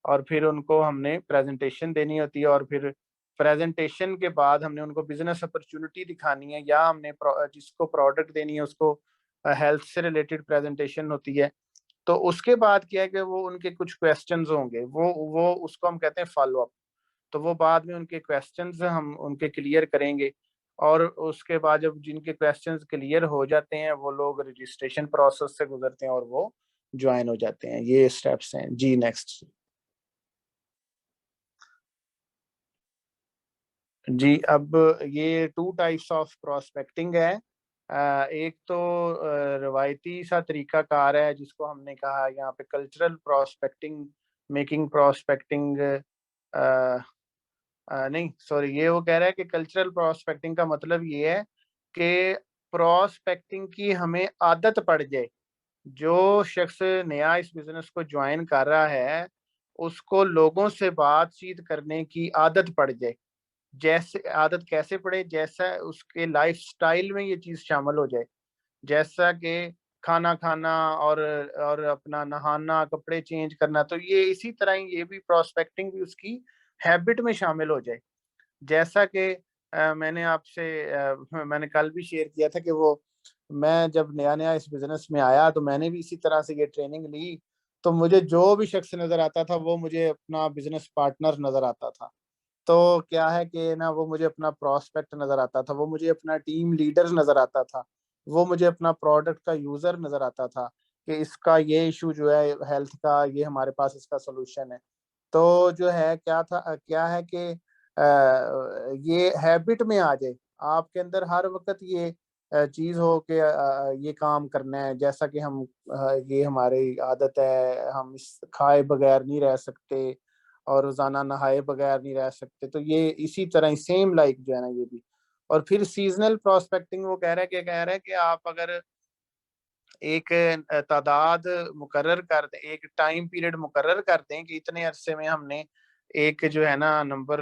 S4: और फिर उनको हमने प्रेजेंटेशन देनी होती है, और फिर प्रेजेंटेशन के बाद हमने उनको बिजनेस अपॉर्चुनिटी दिखानी है, या हमने जिसको प्रोडक्ट देनी है उसको हेल्थ से रिलेटेड प्रेजेंटेशन होती है। तो उसके बाद क्या है कि वो उनके कुछ क्वेश्चंस होंगे, वो उसको हम कहते हैं फॉलो अप। तो वो बाद में उनके क्वेश्चंस हम उनके क्लियर करेंगे, और उसके बाद जब जिनके क्वेश्चंस क्लियर हो जाते हैं वो लोग रजिस्ट्रेशन प्रोसेस से गुजरते हैं और वो ज्वाइन हो जाते हैं। ये स्टेप्स हैं जी। नेक्स्ट जी, अब ये 2 टाइप्स ऑफ प्रोस्पेक्टिंग है। एक तो रवायती सा तरीका कार है जिसको हमने कहा यहाँ पे कल्चरल प्रोस्पेक्टिंग, मेकिंग प्रोस्पेक्टिंग, नहीं सॉरी, ये वो कह रहा है कि कल्चरल प्रोस्पेक्टिंग का मतलब ये है कि प्रोस्पेक्टिंग की हमें आदत पड़ जाए। जो शख्स नया इस बिजनेस को ज्वाइन कर रहा है उसको लोगों से बातचीत करने की आदत पड़ जाए। जैसे आदत कैसे पड़े, जैसा उसके लाइफस्टाइल में ये चीज शामिल हो जाए, जैसा कि खाना खाना और अपना नहाना, कपड़े चेंज करना। तो ये इसी तरह ही ये भी प्रोस्पेक्टिंग भी उसकी हैबिट में शामिल हो जाए। जैसा कि मैंने आपसे मैंने कल भी शेयर किया था कि वो मैं जब नया नया इस बिजनेस में आया तो मैंने भी इसी तरह से ये ट्रेनिंग ली। तो मुझे जो भी शख्स नजर आता था वो मुझे अपना बिजनेस पार्टनर नजर आता था। तो क्या है कि ना वो मुझे अपना प्रोस्पेक्ट नजर आता था, वो मुझे अपना टीम लीडर नजर आता था, वो मुझे अपना प्रोडक्ट का यूजर नजर आता था कि इसका ये इशू जो है हेल्थ का, ये हमारे पास इसका सोल्यूशन है। तो जो है क्या है कि ये हैबिट में आ जाए आपके अंदर, हर वक्त ये चीज हो कि ये काम करना है। जैसा कि हम ये हमारी आदत है, हम इस खाए बगैर नहीं रह सकते और रोजाना नहाए बगैर नहीं रह सकते। तो ये इसी तरह सेम लाइक जो है ना ये भी। और फिर सीजनल प्रोस्पेक्टिंग वो कह रहा है कि आप अगर एक तादाद मुकर्रर कर दें, एक टाइम पीरियड मुकर्रर कर दें कि इतने अरसे में हमने एक जो है ना नंबर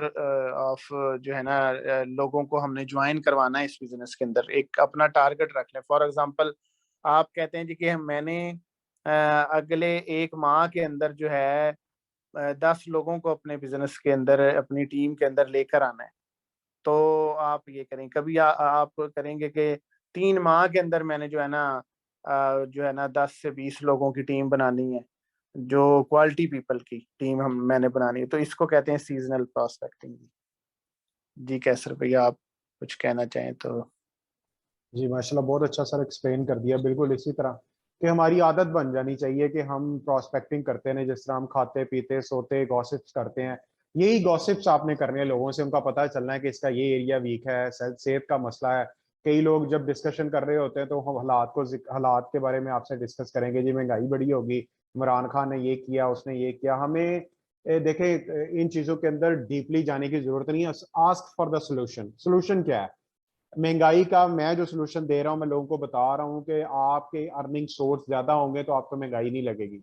S4: ऑफ जो है ना लोगों को हमने ज्वाइन करवाना है इस बिजनेस के अंदर, एक अपना टारगेट रख लें। फॉर एग्जांपल आप कहते हैं जी कि मैंने अगले 1 माह के अंदर जो है 10 लोगों को अपने बिजनेस के अंदर, अपनी टीम के अंदर लेकर आना है। तो आप ये करें, कभी आप करेंगे कि 3 माह के अंदर मैंने जो है ना 10 से 20 लोगों की टीम बनानी है, जो क्वालिटी पीपल की टीम हम मैंने बनानी है। तो इसको कहते हैं सीजनल प्रोस्पेक्टिंग। जी कैसर भैया, आप कुछ कहना चाहें तो।
S1: जी माशाल्लाह, बहुत अच्छा सर एक्सप्लेन कर दिया। बिल्कुल इसी तरह कि हमारी आदत बन जानी चाहिए कि हम प्रोस्पेक्टिंग करते हैं, जिस तरह हम खाते पीते सोते गॉसिप्स करते हैं। यही गॉसिप्स आपने करने हैं लोगों से, उनका पता चलना है कि इसका ये एरिया वीक है, सेहत का मसला है। कई लोग जब डिस्कशन कर रहे होते हैं तो हम हालात के बारे में आपसे डिस्कस करेंगे, जी महंगाई बड़ी होगी, इमरान खान ने ये किया, उसने ये किया। हमें देखे इन चीजों के अंदर डीपली जाने की जरूरत नहीं है। Ask for the solution. Solution क्या है? महंगाई का मैं जो सोल्यूशन दे रहा हूं, मैं लोगों को बता रहा हूं कि आपके अर्निंग सोर्स ज्यादा होंगे तो आपको महंगाई नहीं लगेगी।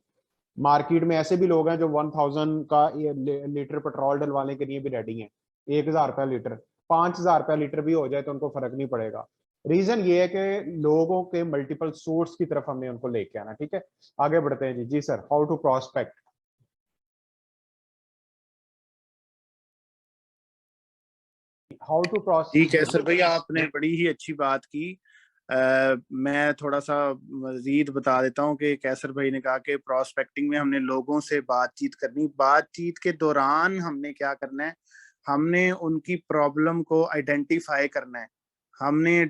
S1: मार्केट में ऐसे भी लोग हैं जो 1000 का लीटर पेट्रोल डलवाने के लिए भी रेडी हैं। 1000 रुपया लीटर, 5000 रुपया लीटर भी हो जाए तो उनको फर्क नहीं पड़ेगा। रीजन ये है कि लोगों के मल्टीपल सोर्स की तरफ हमने उनको लेके आना। ठीक है, आगे बढ़ते हैं जी। जी sir, how to prospect. How to
S4: जी
S1: प्रोस्पेक्ट।
S4: कैसर भैया, आपने बड़ी ही अच्छी बात की। मैं थोड़ा सा मजीद बता देता हूँ कि कैसर भाई ने कहा कि प्रोस्पेक्टिंग में हमने लोगों से बातचीत करनी। बातचीत के दौरान हमने क्या करना है, हमने उनकी प्रॉब्लम को आइडेंटिफाई करना है, हमने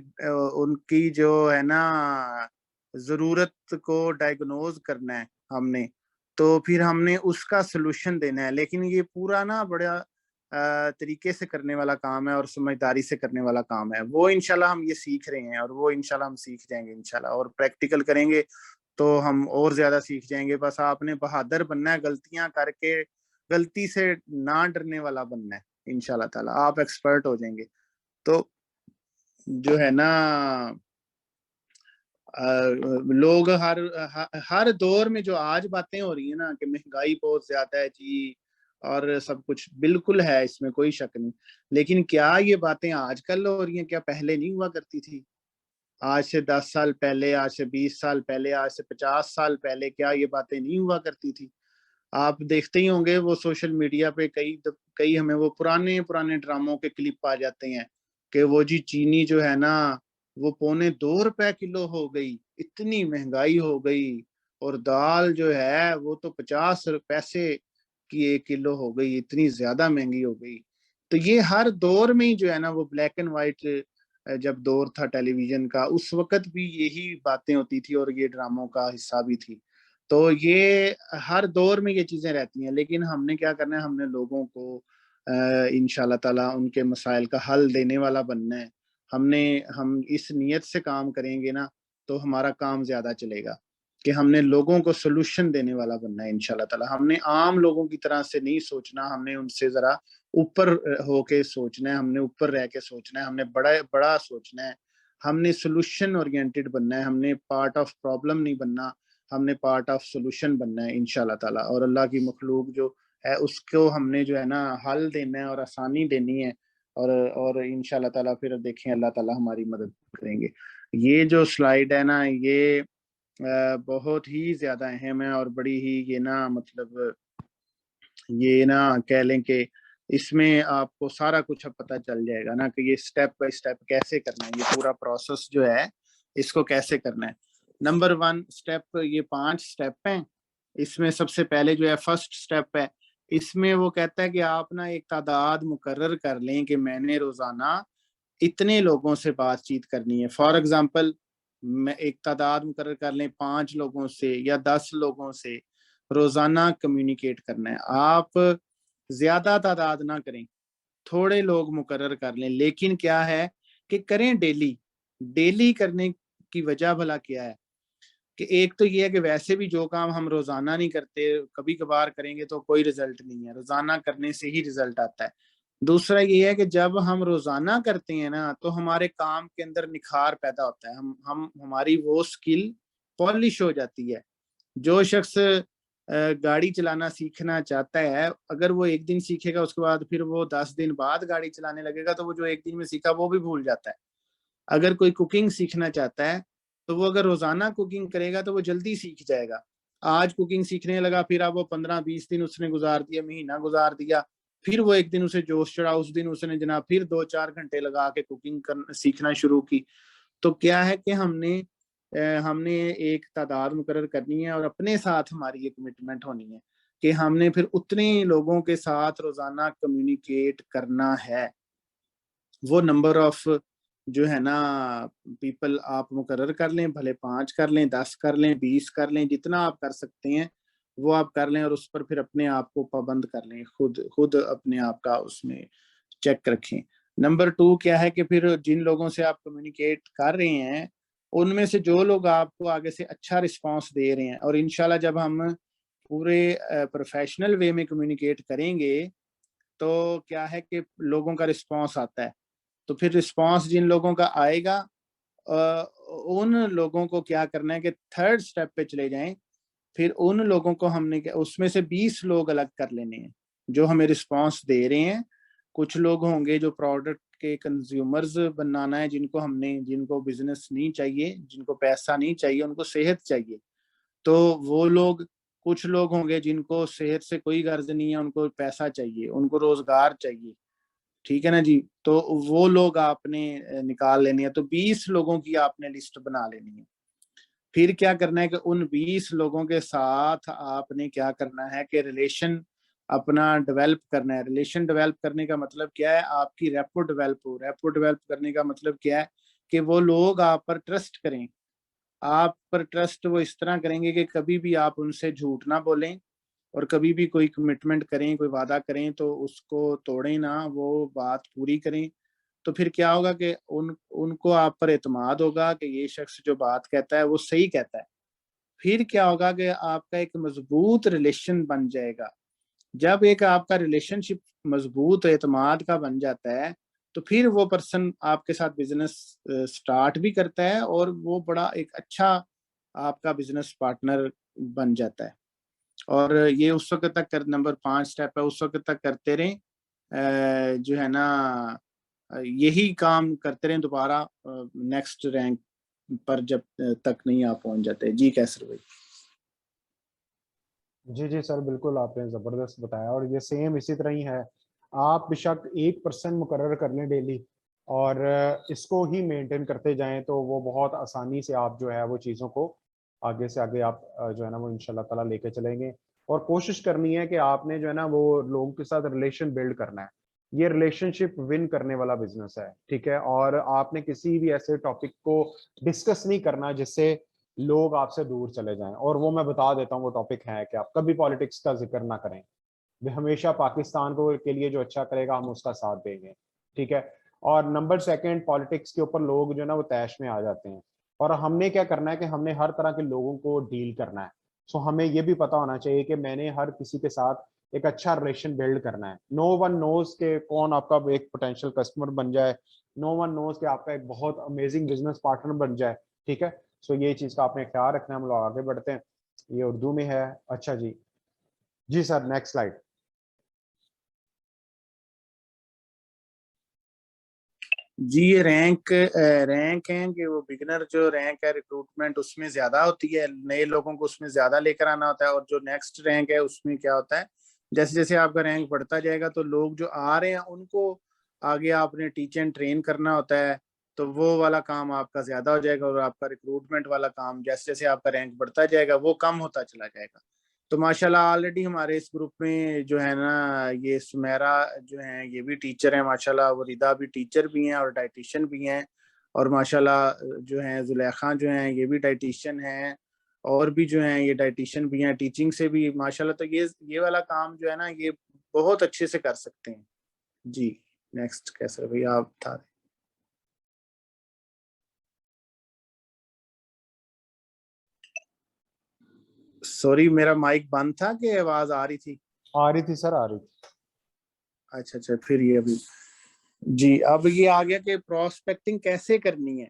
S4: उनकी जो है ना जरूरत को डायग्नोज करना है हमने। तो फिर हमने उसका सलूशन देना है। लेकिन ये पूरा ना बड़ा तरीके से करने वाला काम है और समझदारी से करने वाला काम है। वो इंशाल्लाह हम ये सीख रहे हैं और वो इंशाल्लाह हम सीख जाएंगे इंशाल्लाह, और प्रैक्टिकल करेंगे तो हम और ज्यादा सीख जाएंगे। बस आपने बहादुर बनना है, गलतियां करके गलती से ना डरने वाला बनना है। इंशाल्लाह ताला आप एक्सपर्ट हो जाएंगे। तो जो है ना लोग हर दौर में जो आज बातें हो रही है ना कि महंगाई बहुत ज्यादा है जी और सब कुछ बिल्कुल है, इसमें कोई शक नहीं। लेकिन क्या ये बातें आजकल हो रही हैं, क्या पहले नहीं हुआ करती थी? आज से 10 साल पहले, आज से 20 साल पहले, आज से 50 साल पहले क्या ये बातें नहीं हुआ करती थी? आप देखते ही होंगे वो सोशल मीडिया पे कई हमें वो पुराने पुराने ड्रामों के क्लिप आ जाते हैं कि वो जी चीनी जो है ना वो ₹2.25 किलो हो गई, इतनी महंगाई हो गई, और दाल जो है वो तो 50 पैसे की 1 किलो हो गई, इतनी ज्यादा महंगी हो गई। तो ये हर दौर में ही जो है ना वो ब्लैक एंड व्हाइट जब दौर था टेलीविजन का, उस वक्त भी यही बातें होती थी और ये ड्रामों का हिस्सा भी थी। तो ये हर दौर में ये चीजें रहती हैं, लेकिन हमने क्या करना है, हमने लोगों को इंशाल्लाह ताला उनके मसाइल का हल देने वाला बनना है। हम इस नीयत से काम करेंगे ना तो हमारा काम ज्यादा चलेगा कि हमने लोगों को सोल्यूशन देने वाला बनना है इंशाल्लाह ताला। हमने आम लोगों की तरह से नहीं सोचना, हमने उनसे जरा ऊपर होके सोचना है, हमने ऊपर रह के सोचना है, हमने बड़ा बड़ा सोचना है, हमने सोल्यूशन ओरिएंटेड बनना है, हमने पार्ट ऑफ प्रॉब्लम नहीं बनना, हमने पार्ट ऑफ सोल्यूशन बनना है इंशाल्लाह ताला। और अल्लाह की मखलूक जो है उसको हमने जो है ना हल देना है और आसानी देनी है, और इंशाल्लाह ताला फिर देखें अल्लाह ताला हमारी मदद करेंगे। ये जो स्लाइड है ना ये बहुत ही ज्यादा अहम है और बड़ी ही ये ना मतलब ये ना कह लें कि इसमें आपको सारा कुछ अब पता चल जाएगा ना कि ये स्टेप बाय स्टेप कैसे करना है, ये पूरा प्रोसेस जो है इसको कैसे करना है। नंबर 1 स्टेप, ये 5 स्टेप हैं, इसमें सबसे पहले जो है फर्स्ट स्टेप है, इसमें वो कहता है कि आप ना एक तादाद मुकर्रर कर लें कि मैंने रोजाना इतने लोगों से बातचीत करनी है। फॉर एग्जाम्पल मैं एक तादाद मुकर्रर कर लें 5 लोगों से या 10 लोगों से रोजाना कम्युनिकेट करना है। आप ज्यादा तादाद ना करें, थोड़े लोग मुकर्रर कर लें, लेकिन क्या है कि करें डेली। डेली करने की वजह भला क्या है कि एक तो ये है कि वैसे भी जो काम हम रोजाना नहीं करते, कभी कभार करेंगे तो कोई रिजल्ट नहीं है, रोजाना करने से ही रिजल्ट आता है। दूसरा ये है कि जब हम रोजाना करते हैं ना तो हमारे काम के अंदर निखार पैदा होता है, हम हमारी वो स्किल पॉलिश हो जाती है। जो शख्स गाड़ी चलाना सीखना चाहता है, अगर वो एक दिन सीखेगा उसके बाद फिर वो 10 दिन बाद गाड़ी चलाने लगेगा तो वो जो एक दिन में सीखा वो भी भूल जाता है। अगर कोई कुकिंग सीखना चाहता है तो वो अगर रोजाना कुकिंग करेगा तो वो जल्दी सीख जाएगा। आज कुकिंग सीखने लगा, फिर अब वो 15-20 दिन उसने गुजार दिया, महीना गुजार दिया, फिर वो एक दिन उसे जोश चढ़ा, उस दिन उसने जनाब फिर 2-4 घंटे लगा के कुकिंग सीखना शुरू की। तो क्या है कि हमने एक तादाद मुकर्रर करनी है और अपने साथ हमारी ये कमिटमेंट होनी है कि हमने फिर उतने लोगों के साथ रोजाना कम्युनिकेट करना है। वो नंबर ऑफ जो है ना पीपल आप मुकर्रर कर लें, भले 5 कर लें, 10 कर लें, 20 कर लें, जितना आप कर सकते हैं वो आप कर लें और उस पर फिर अपने आप को पाबंद कर लें, खुद खुद अपने आप का उसमें चेक रखें। नंबर 2 क्या है कि फिर जिन लोगों से आप कम्युनिकेट कर रहे हैं उनमें से जो लोग आपको आगे से अच्छा रिस्पांस दे रहे हैं, और इंशाल्लाह जब हम पूरे प्रोफेशनल वे में कम्युनिकेट करेंगे तो क्या है कि लोगों का रिस्पांस आता है, तो फिर रिस्पांस जिन लोगों का आएगा उन लोगों को क्या करना है कि थर्ड स्टेप पे चले जाएं। फिर उन लोगों को हमने उसमें से 20 लोग अलग कर लेने हैं जो हमें रिस्पांस दे रहे हैं। कुछ लोग होंगे जो प्रोडक्ट के कंज्यूमर्स बनाना है, जिनको बिजनेस नहीं चाहिए, जिनको पैसा नहीं चाहिए, उनको सेहत चाहिए, तो वो लोग। कुछ लोग होंगे जिनको सेहत से कोई गर्ज नहीं है, उनको पैसा चाहिए, उनको रोजगार चाहिए, ठीक है ना जी। तो वो लोग आपने निकाल लेने हैं, तो 20 लोगों की आपने लिस्ट बना लेनी है। फिर क्या करना है कि उन 20 लोगों के साथ आपने क्या करना है कि रिलेशन अपना डेवलप करना है। रिलेशन डेवलप करने का मतलब क्या है, आपकी रेपो डेवलप हो। रेपो डेवलप करने का मतलब क्या है कि वो लोग आप पर ट्रस्ट करें। आप पर ट्रस्ट वो इस तरह करेंगे कि कभी भी आप उनसे झूठ ना बोलें, और कभी भी कोई कमिटमेंट करें, कोई वादा करें तो उसको तोड़ें ना, वो बात पूरी करें। तो फिर क्या होगा कि उनको आप पर एतमाद होगा कि ये शख्स जो बात कहता है वो सही कहता है। फिर क्या होगा कि आपका एक मजबूत रिलेशन बन जाएगा। जब एक आपका रिलेशनशिप मजबूत एतमाद का बन जाता है तो फिर वो पर्सन आपके साथ बिजनेस स्टार्ट भी करता है और वो बड़ा एक अच्छा आपका बिजनेस पार्टनर बन जाता है। और ये उस वक्त तक कर, नंबर 5 स्टेप है, उस वक्त तक करते रहें, जो है ना यही काम करते रहें, दोबारा नेक्स्ट रैंक पर जब तक नहीं आप पहुंच जाते। जी कैसर भाई।
S1: जी जी सर, बिल्कुल आपने ज़बरदस्त बताया, और ये सेम इसी तरह ही है। आप बेशक 1% मुकर्रर कर लें डेली, और इसको ही मेंटेन करते जाएं, तो वो बहुत आसानी से आप जो है वो चीज़ों को आगे से आगे आप जो है ना वो इंशाल्लाह ताला लेके चलेंगे। और कोशिश करनी है कि आपने जो है ना वो लोगों के साथ रिलेशन बिल्ड करना है। ये रिलेशनशिप विन करने वाला बिजनेस है, ठीक है। और आपने किसी भी ऐसे टॉपिक को डिस्कस नहीं करना जिससे लोग आपसे दूर चले जाएं। और वो मैं बता देता हूँ वो टॉपिक है कि आप कभी पॉलिटिक्स का जिक्र ना करें। वे हमेशा पाकिस्तान को के लिए जो अच्छा करेगा हम उसका साथ देंगे, ठीक है। और नंबर सेकंड, पॉलिटिक्स के ऊपर लोग जो है ना वो तैश में आ जाते हैं, और हमने क्या करना है कि हमने हर तरह के लोगों को डील करना है। सो हमें ये भी पता होना चाहिए कि मैंने हर किसी के साथ एक अच्छा रिलेशन बिल्ड करना है। नो वन नोज के कौन आपका एक पोटेंशियल कस्टमर बन जाए, नो वन नोज के आपका एक बहुत अमेजिंग बिजनेस पार्टनर बन जाए, ठीक है। सो ये चीज का आपने ख्याल रखना है। हम लोग आगे बढ़ते हैं, ये उर्दू में है। अच्छा जी, जी सर नेक्स्ट स्लाइड।
S4: जी ये रैंक है कि वो बिगनर जो रैंक है रिक्रूटमेंट उसमें ज्यादा होती है, नए लोगों को उसमें ज्यादा लेकर आना होता है। और जो नेक्स्ट रैंक है उसमें क्या होता है, जैसे जैसे आपका रैंक बढ़ता जाएगा तो लोग जो आ रहे हैं उनको आगे आपने टीच एंड ट्रेन करना होता है, तो वो वाला काम आपका ज्यादा हो जाएगा। और आपका रिक्रूटमेंट वाला काम जैसे जैसे आपका रैंक बढ़ता जाएगा वो कम होता चला जाएगा। तो माशाल्लाह ऑलरेडी हमारे इस ग्रुप में जो है ना ये सुमेरा जो है ये भी टीचर है माशाल्लाह, वो रिदा भी टीचर भी हैं और डाइटिशियन भी हैं। और माशाल्लाह जो है जुलेखा जो है ये भी डाइटिशियन हैं, और भी जो है ये डाइटिशियन भी हैं टीचिंग से भी माशाल्लाह। तो ये वाला काम जो है ना ये बहुत अच्छे से कर सकते हैं। जी नेक्स्ट कैसर भैया आप बता दें। सॉरी मेरा माइक बंद था कि आवाज आ रही थी?
S1: आ रही थी सर, आ रही थी।
S4: अच्छा अच्छा, फिर ये अभी जी अब ये आ गया कि प्रोस्पेक्टिंग कैसे करनी है।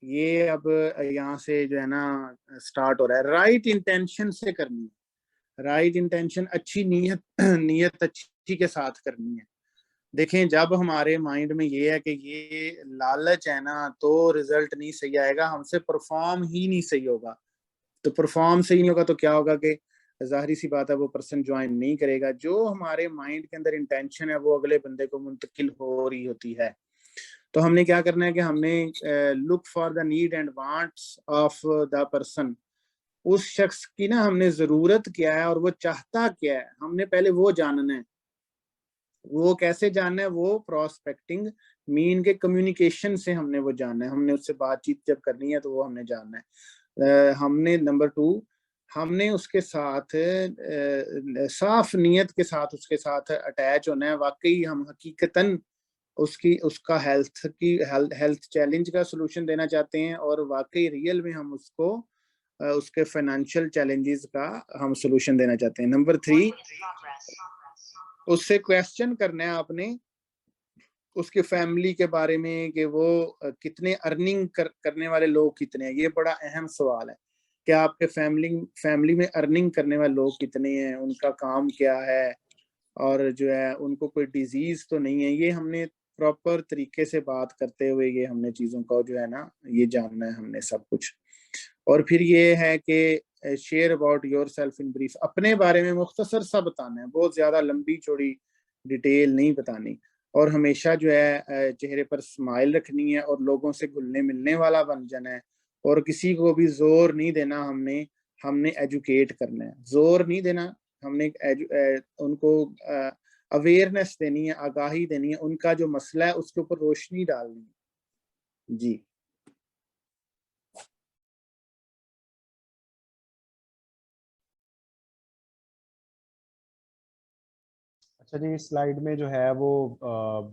S4: ये अब यहाँ से जो है ना स्टार्ट हो रहा है। राइट इंटेंशन से करनी है, राइट इंटेंशन अच्छी नीयत नीयत अच्छी के साथ करनी है। देखें जब हमारे माइंड में ये है कि ये लालच है ना तो रिजल्ट नहीं सही आएगा, हमसे परफॉर्म ही नहीं सही होगा। तो परफॉर्म सही नहीं होगा तो क्या होगा कि जाहिर सी बात है वो पर्सन ज्वाइन नहीं करेगा। जो हमारे माइंड के अंदर इंटेंशन है वो अगले बंदे को मुंतकिल हो रही होती है। तो हमने क्या करना है कि हमने look for the need and wants of the person. उस शख्स की ना हमने जरूरत क्या है और वो चाहता क्या है, हमने पहले वो जानना है। वो कैसे जानना है, वो प्रोस्पेक्टिंग मीन के कम्युनिकेशन से हमने वो जानना है। हमने उससे बातचीत जब करनी है तो वो हमने जानना है। हमने नंबर 2 हमने उसके साथ साफ नीयत के साथ उसके साथ अटैच होना है। वाकई हम हकीकतन उसका हेल्थ चैलेंज का सलूशन देना चाहते हैं और वाकई रियल में हम उसको उसके फाइनेंशियल चैलेंजेस का हम सलूशन देना चाहते हैं। नंबर 3 उससे क्वेश्चन करना है आपने उसके फैमिली के बारे में कि वो कितने अर्निंग करने वाले लोग कितने हैं। ये बड़ा अहम सवाल है कि आपके फैमिली में अर्निंग करने वाले लोग कितने हैं, उनका काम क्या है, और जो है उनको कोई डिजीज तो नहीं है। ये हमने प्रॉपर तरीके से बात करते हुए ये हमने चीज़ों का जो है ना ये जानना है हमने सब कुछ। और फिर ये है कि share about your self in brief, अपने बारे में मुख्तसर सा बताना है, बहुत ज़्यादा लंबी चौड़ी डिटेल नहीं बतानी। और हमेशा जो है चेहरे पर स्माइल रखनी है और लोगों से घुलने मिलने वाला बन जाना है। और किसी को भी जोर नहीं देना, हमने हमने एजुकेट करना है, जोर नहीं देना। हमने उनको अवेयरनेस देनी है, आगाही देनी है, उनका जो मसला है उसके ऊपर रोशनी डालनी है। जी
S1: अच्छा जी, इस स्लाइड में जो है वो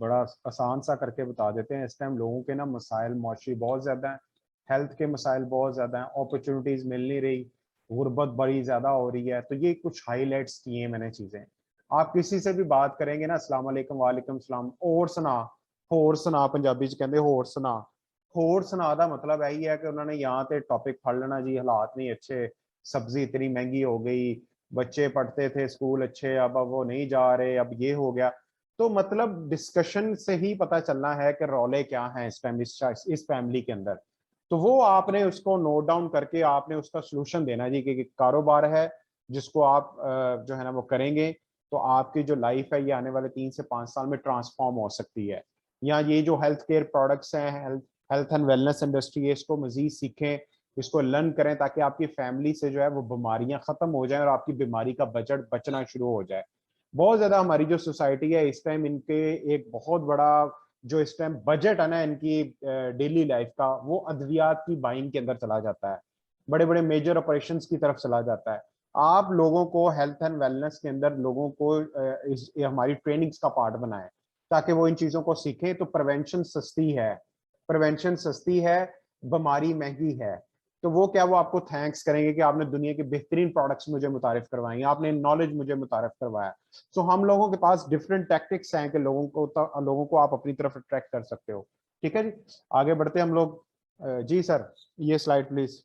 S1: बड़ा आसान सा करके बता देते हैं। इस टाइम लोगों के ना मसाइल मौशी बहुत ज़्यादा हैं, हेल्थ के मसाइल बहुत ज़्यादा हैं, अपॉर्चुनिटीज़ मिल नहीं रही, गुर्बत बड़ी ज़्यादा हो रही है। तो ये कुछ हाईलाइट्स किए हैं मैंने चीज़ें। आप किसी से भी बात करेंगे ना, अस्सलाम वालेकुम, वालेकुम सलाम, होर सुना पंजाबी च कहते होर सुना दा मतलब यही है कि उन्होंने यहाँ ते टॉपिक फड़ लेना जी, हालात नहीं अच्छे, सब्जी इतनी महंगी हो गई, बच्चे पढ़ते थे स्कूल अच्छे, अब वो नहीं जा रहे, अब ये हो गया। तो मतलब डिस्कशन से ही पता चलना है कि रौले क्या हैं इस टाइम इस फैमिली के अंदर। तो वो आपने उसको नोट डाउन करके आपने उसका सोल्यूशन देना जी कि कारोबार है जिसको आप जो है ना वो करेंगे तो आपकी जो लाइफ है ये आने वाले 3 से 5 साल में ट्रांसफॉर्म हो सकती है। या ये जो हेल्थ केयर प्रोडक्ट्स हैं, हेल्थ एंड वेलनेस इंडस्ट्री है, इसको मजीद सीखें, इसको लर्न करें ताकि आपकी फैमिली से जो है वो बीमारियां खत्म हो जाएं और आपकी बीमारी का बजट बचना शुरू हो जाए। बहुत ज्यादा हमारी जो सोसाइटी है इस टाइम इनके एक बहुत बड़ा जो इस टाइम बजट है ना इनकी डेली लाइफ का वो अद्वियात की बाइंग के अंदर चला जाता है, बड़े बड़े मेजर ऑपरेशंस की तरफ चला जाता है। आप लोगों को हेल्थ एंड वेलनेस के अंदर लोगों को ये हमारी ट्रेनिंग्स का पार्ट बनाएं ताकि वो इन चीजों को सीखें। तो प्रिवेंशन सस्ती है, प्रिवेंशन सस्ती है, बीमारी महंगी है। तो वो क्या, वो आपको थैंक्स करेंगे कि आपने दुनिया के बेहतरीन प्रोडक्ट्स मुझे मुतारिफ करवाएंगे, आपने नॉलेज मुझे मुतारिफ करवाया। सो हम लोगों के पास डिफरेंट टैक्टिक्स हैं कि लोगों को आप अपनी तरफ अट्रैक्ट कर सकते हो। ठीक है जी, आगे बढ़ते हम लोग। जी सर, ये स्लाइड प्लीज।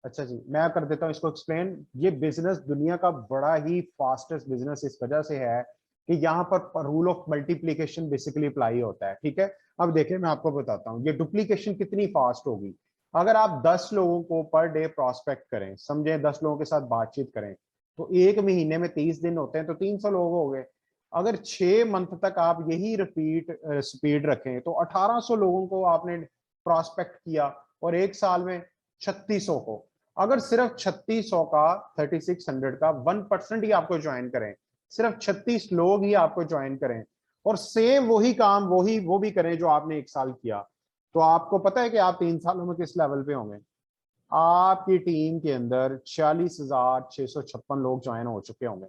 S1: अच्छा जी, मैं कर देता हूँ इसको एक्सप्लेन। ये बिजनेस दुनिया का बड़ा ही फास्टेस्ट बिजनेस इस वजह से है कि यहाँ पर rule of multiplication basically apply होता है। ठीक है, अब देखिए मैं आपको बताता हूँ ये डुप्लीकेशन कितनी फास्ट होगी। अगर आप 10 लोगों को पर डे प्रोस्पेक्ट करें, समझे 10 लोगों के साथ बातचीत करें, तो एक महीने में 30 दिन होते हैं तो 300 लोग हो गए। अगर 6 मंथ तक आप यही रिपीट स्पीड रखें तो 1800 लोगों को आपने प्रोस्पेक्ट किया और एक साल में 3600 को। अगर सिर्फ 3600 का 3600 का 1% ही आपको ज्वाइन करें, सिर्फ 36 लोग ही आपको ज्वाइन करें और सेम वही काम वो भी करें जो आपने एक साल किया, तो आपको पता है कि आप 3 सालों में किस लेवल पे होंगे। आपकी टीम के अंदर 46,656 लोग ज्वाइन हो चुके होंगे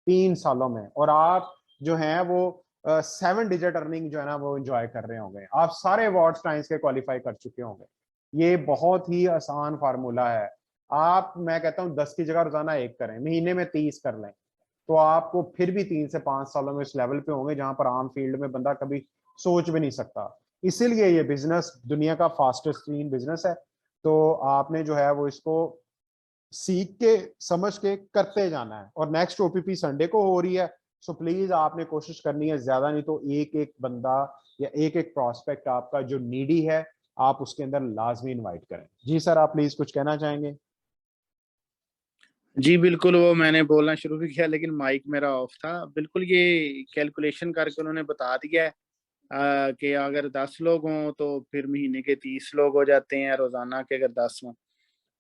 S1: 3 सालों में, और आप जो है वो 7 डिजिट अर्निंग जो है ना वो एंजॉय कर रहे होंगे। आप सारे अवार्ड्स टाइम्स के क्वालिफाई कर चुके होंगे। ये बहुत ही आसान फार्मूला है। आप, मैं कहता हूँ 10 की जगह रोजाना 1 करें, महीने में 30 कर लें, तो आपको फिर भी 3 से 5 सालों में इस लेवल पे होंगे जहां पर आम फील्ड में बंदा कभी सोच भी नहीं सकता। इसीलिए ये बिजनेस दुनिया का फास्टेस्ट बिजनेस है। तो आपने जो है वो इसको सीख के समझ के करते जाना है। और नेक्स्ट ओपीपी संडे को हो रही है, सो प्लीज आपने कोशिश करनी है, ज्यादा नहीं तो एक एक बंदा या एक एक प्रोस्पेक्ट आपका जो नीडी है आप उसके अंदर लाजमी इनवाइट करें। जी सर, आप प्लीज कुछ कहना चाहेंगे?
S4: जी बिल्कुल, वो मैंने बोलना शुरू भी किया लेकिन माइक मेरा ऑफ था। बिल्कुल ये कैलकुलेशन करके उन्होंने बता दिया है कि अगर 10 लोग हों तो फिर महीने के 30 लोग हो जाते हैं, रोजाना के अगर 10 हों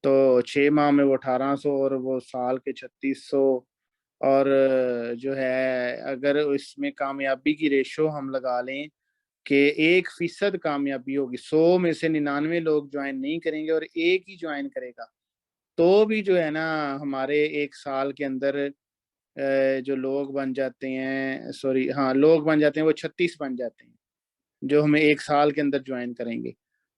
S4: तो 6 माह में वो 1800 और वो साल के 3600। और जो है अगर इसमें कामयाबी की रेशो हम लगा लें कि 1% कामयाबी होगी, 100 में से 99 लोग ज्वाइन नहीं करेंगे और एक ही ज्वाइन करेगा, तो भी जो है ना हमारे एक साल के अंदर जो लोग बन जाते हैं, सॉरी हाँ लोग बन जाते हैं, वो 36 बन जाते हैं जो हमें एक साल के अंदर ज्वाइन करेंगे।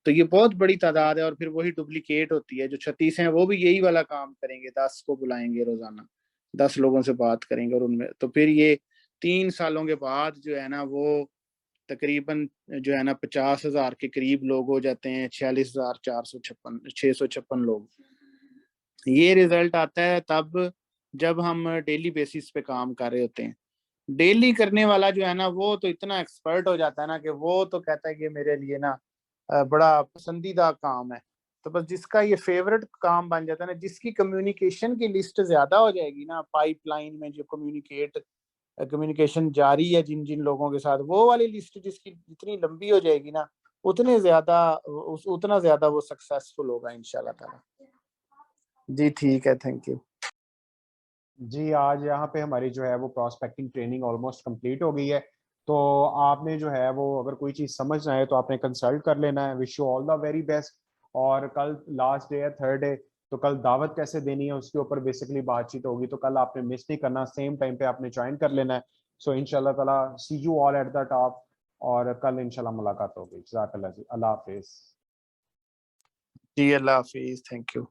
S4: तो ये बहुत बड़ी तादाद है और फिर वही डुप्लीकेट होती है। जो 36 हैं वो भी यही वाला काम करेंगे, 10 को बुलाएंगे रोजाना, 10 लोगों से बात करेंगे और उनमें तो फिर ये 3 सालों के बाद जो है ना वो तकरीबन जो है ना 50,000 के करीब लोग हो जाते हैं, 46,656 लोग। ये रिजल्ट आता है तब जब हम डेली बेसिस पे काम कर रहे होते हैं। डेली करने वाला जो है ना वो तो इतना एक्सपर्ट हो जाता है ना कि वो तो कहता है कि मेरे लिए ना बड़ा पसंदीदा काम है। तो बस जिसका ये फेवरेट काम बन जाता है ना, जिसकी कम्युनिकेशन की लिस्ट ज्यादा हो जाएगी ना, पाइपलाइन में जो कम्युनिकेशन जारी है जिन जिन लोगों के साथ, वो वाली लिस्ट जिसकी जितनी लंबी हो जाएगी ना उतना ज्यादा वो सक्सेसफुल होगा इंशाल्लाह ताला। जी ठीक है, थैंक यू।
S1: जी, आज यहाँ पे हमारी जो है वो प्रोस्पेक्टिंग ट्रेनिंग ऑलमोस्ट कंप्लीट हो गई है। तो आपने जो है वो अगर कोई चीज़ समझना है तो आपने कंसल्ट कर लेना है। Wish you all the very best. और कल लास्ट डे है, थर्ड डे, तो कल दावत कैसे देनी है उसके ऊपर बेसिकली बातचीत होगी। तो कल आपने मिस नहीं करना, सेम टाइम पे आपने ज्वाइन कर लेना है। सो इंशाल्लाह ताला see you all at the top, और कल इंशाल्लाह मुलाकात होगी। जज़ाकल्लाह जी, अल्लाह हाफिज़।
S4: जी अल्लाह हाफिज, थैंक यू।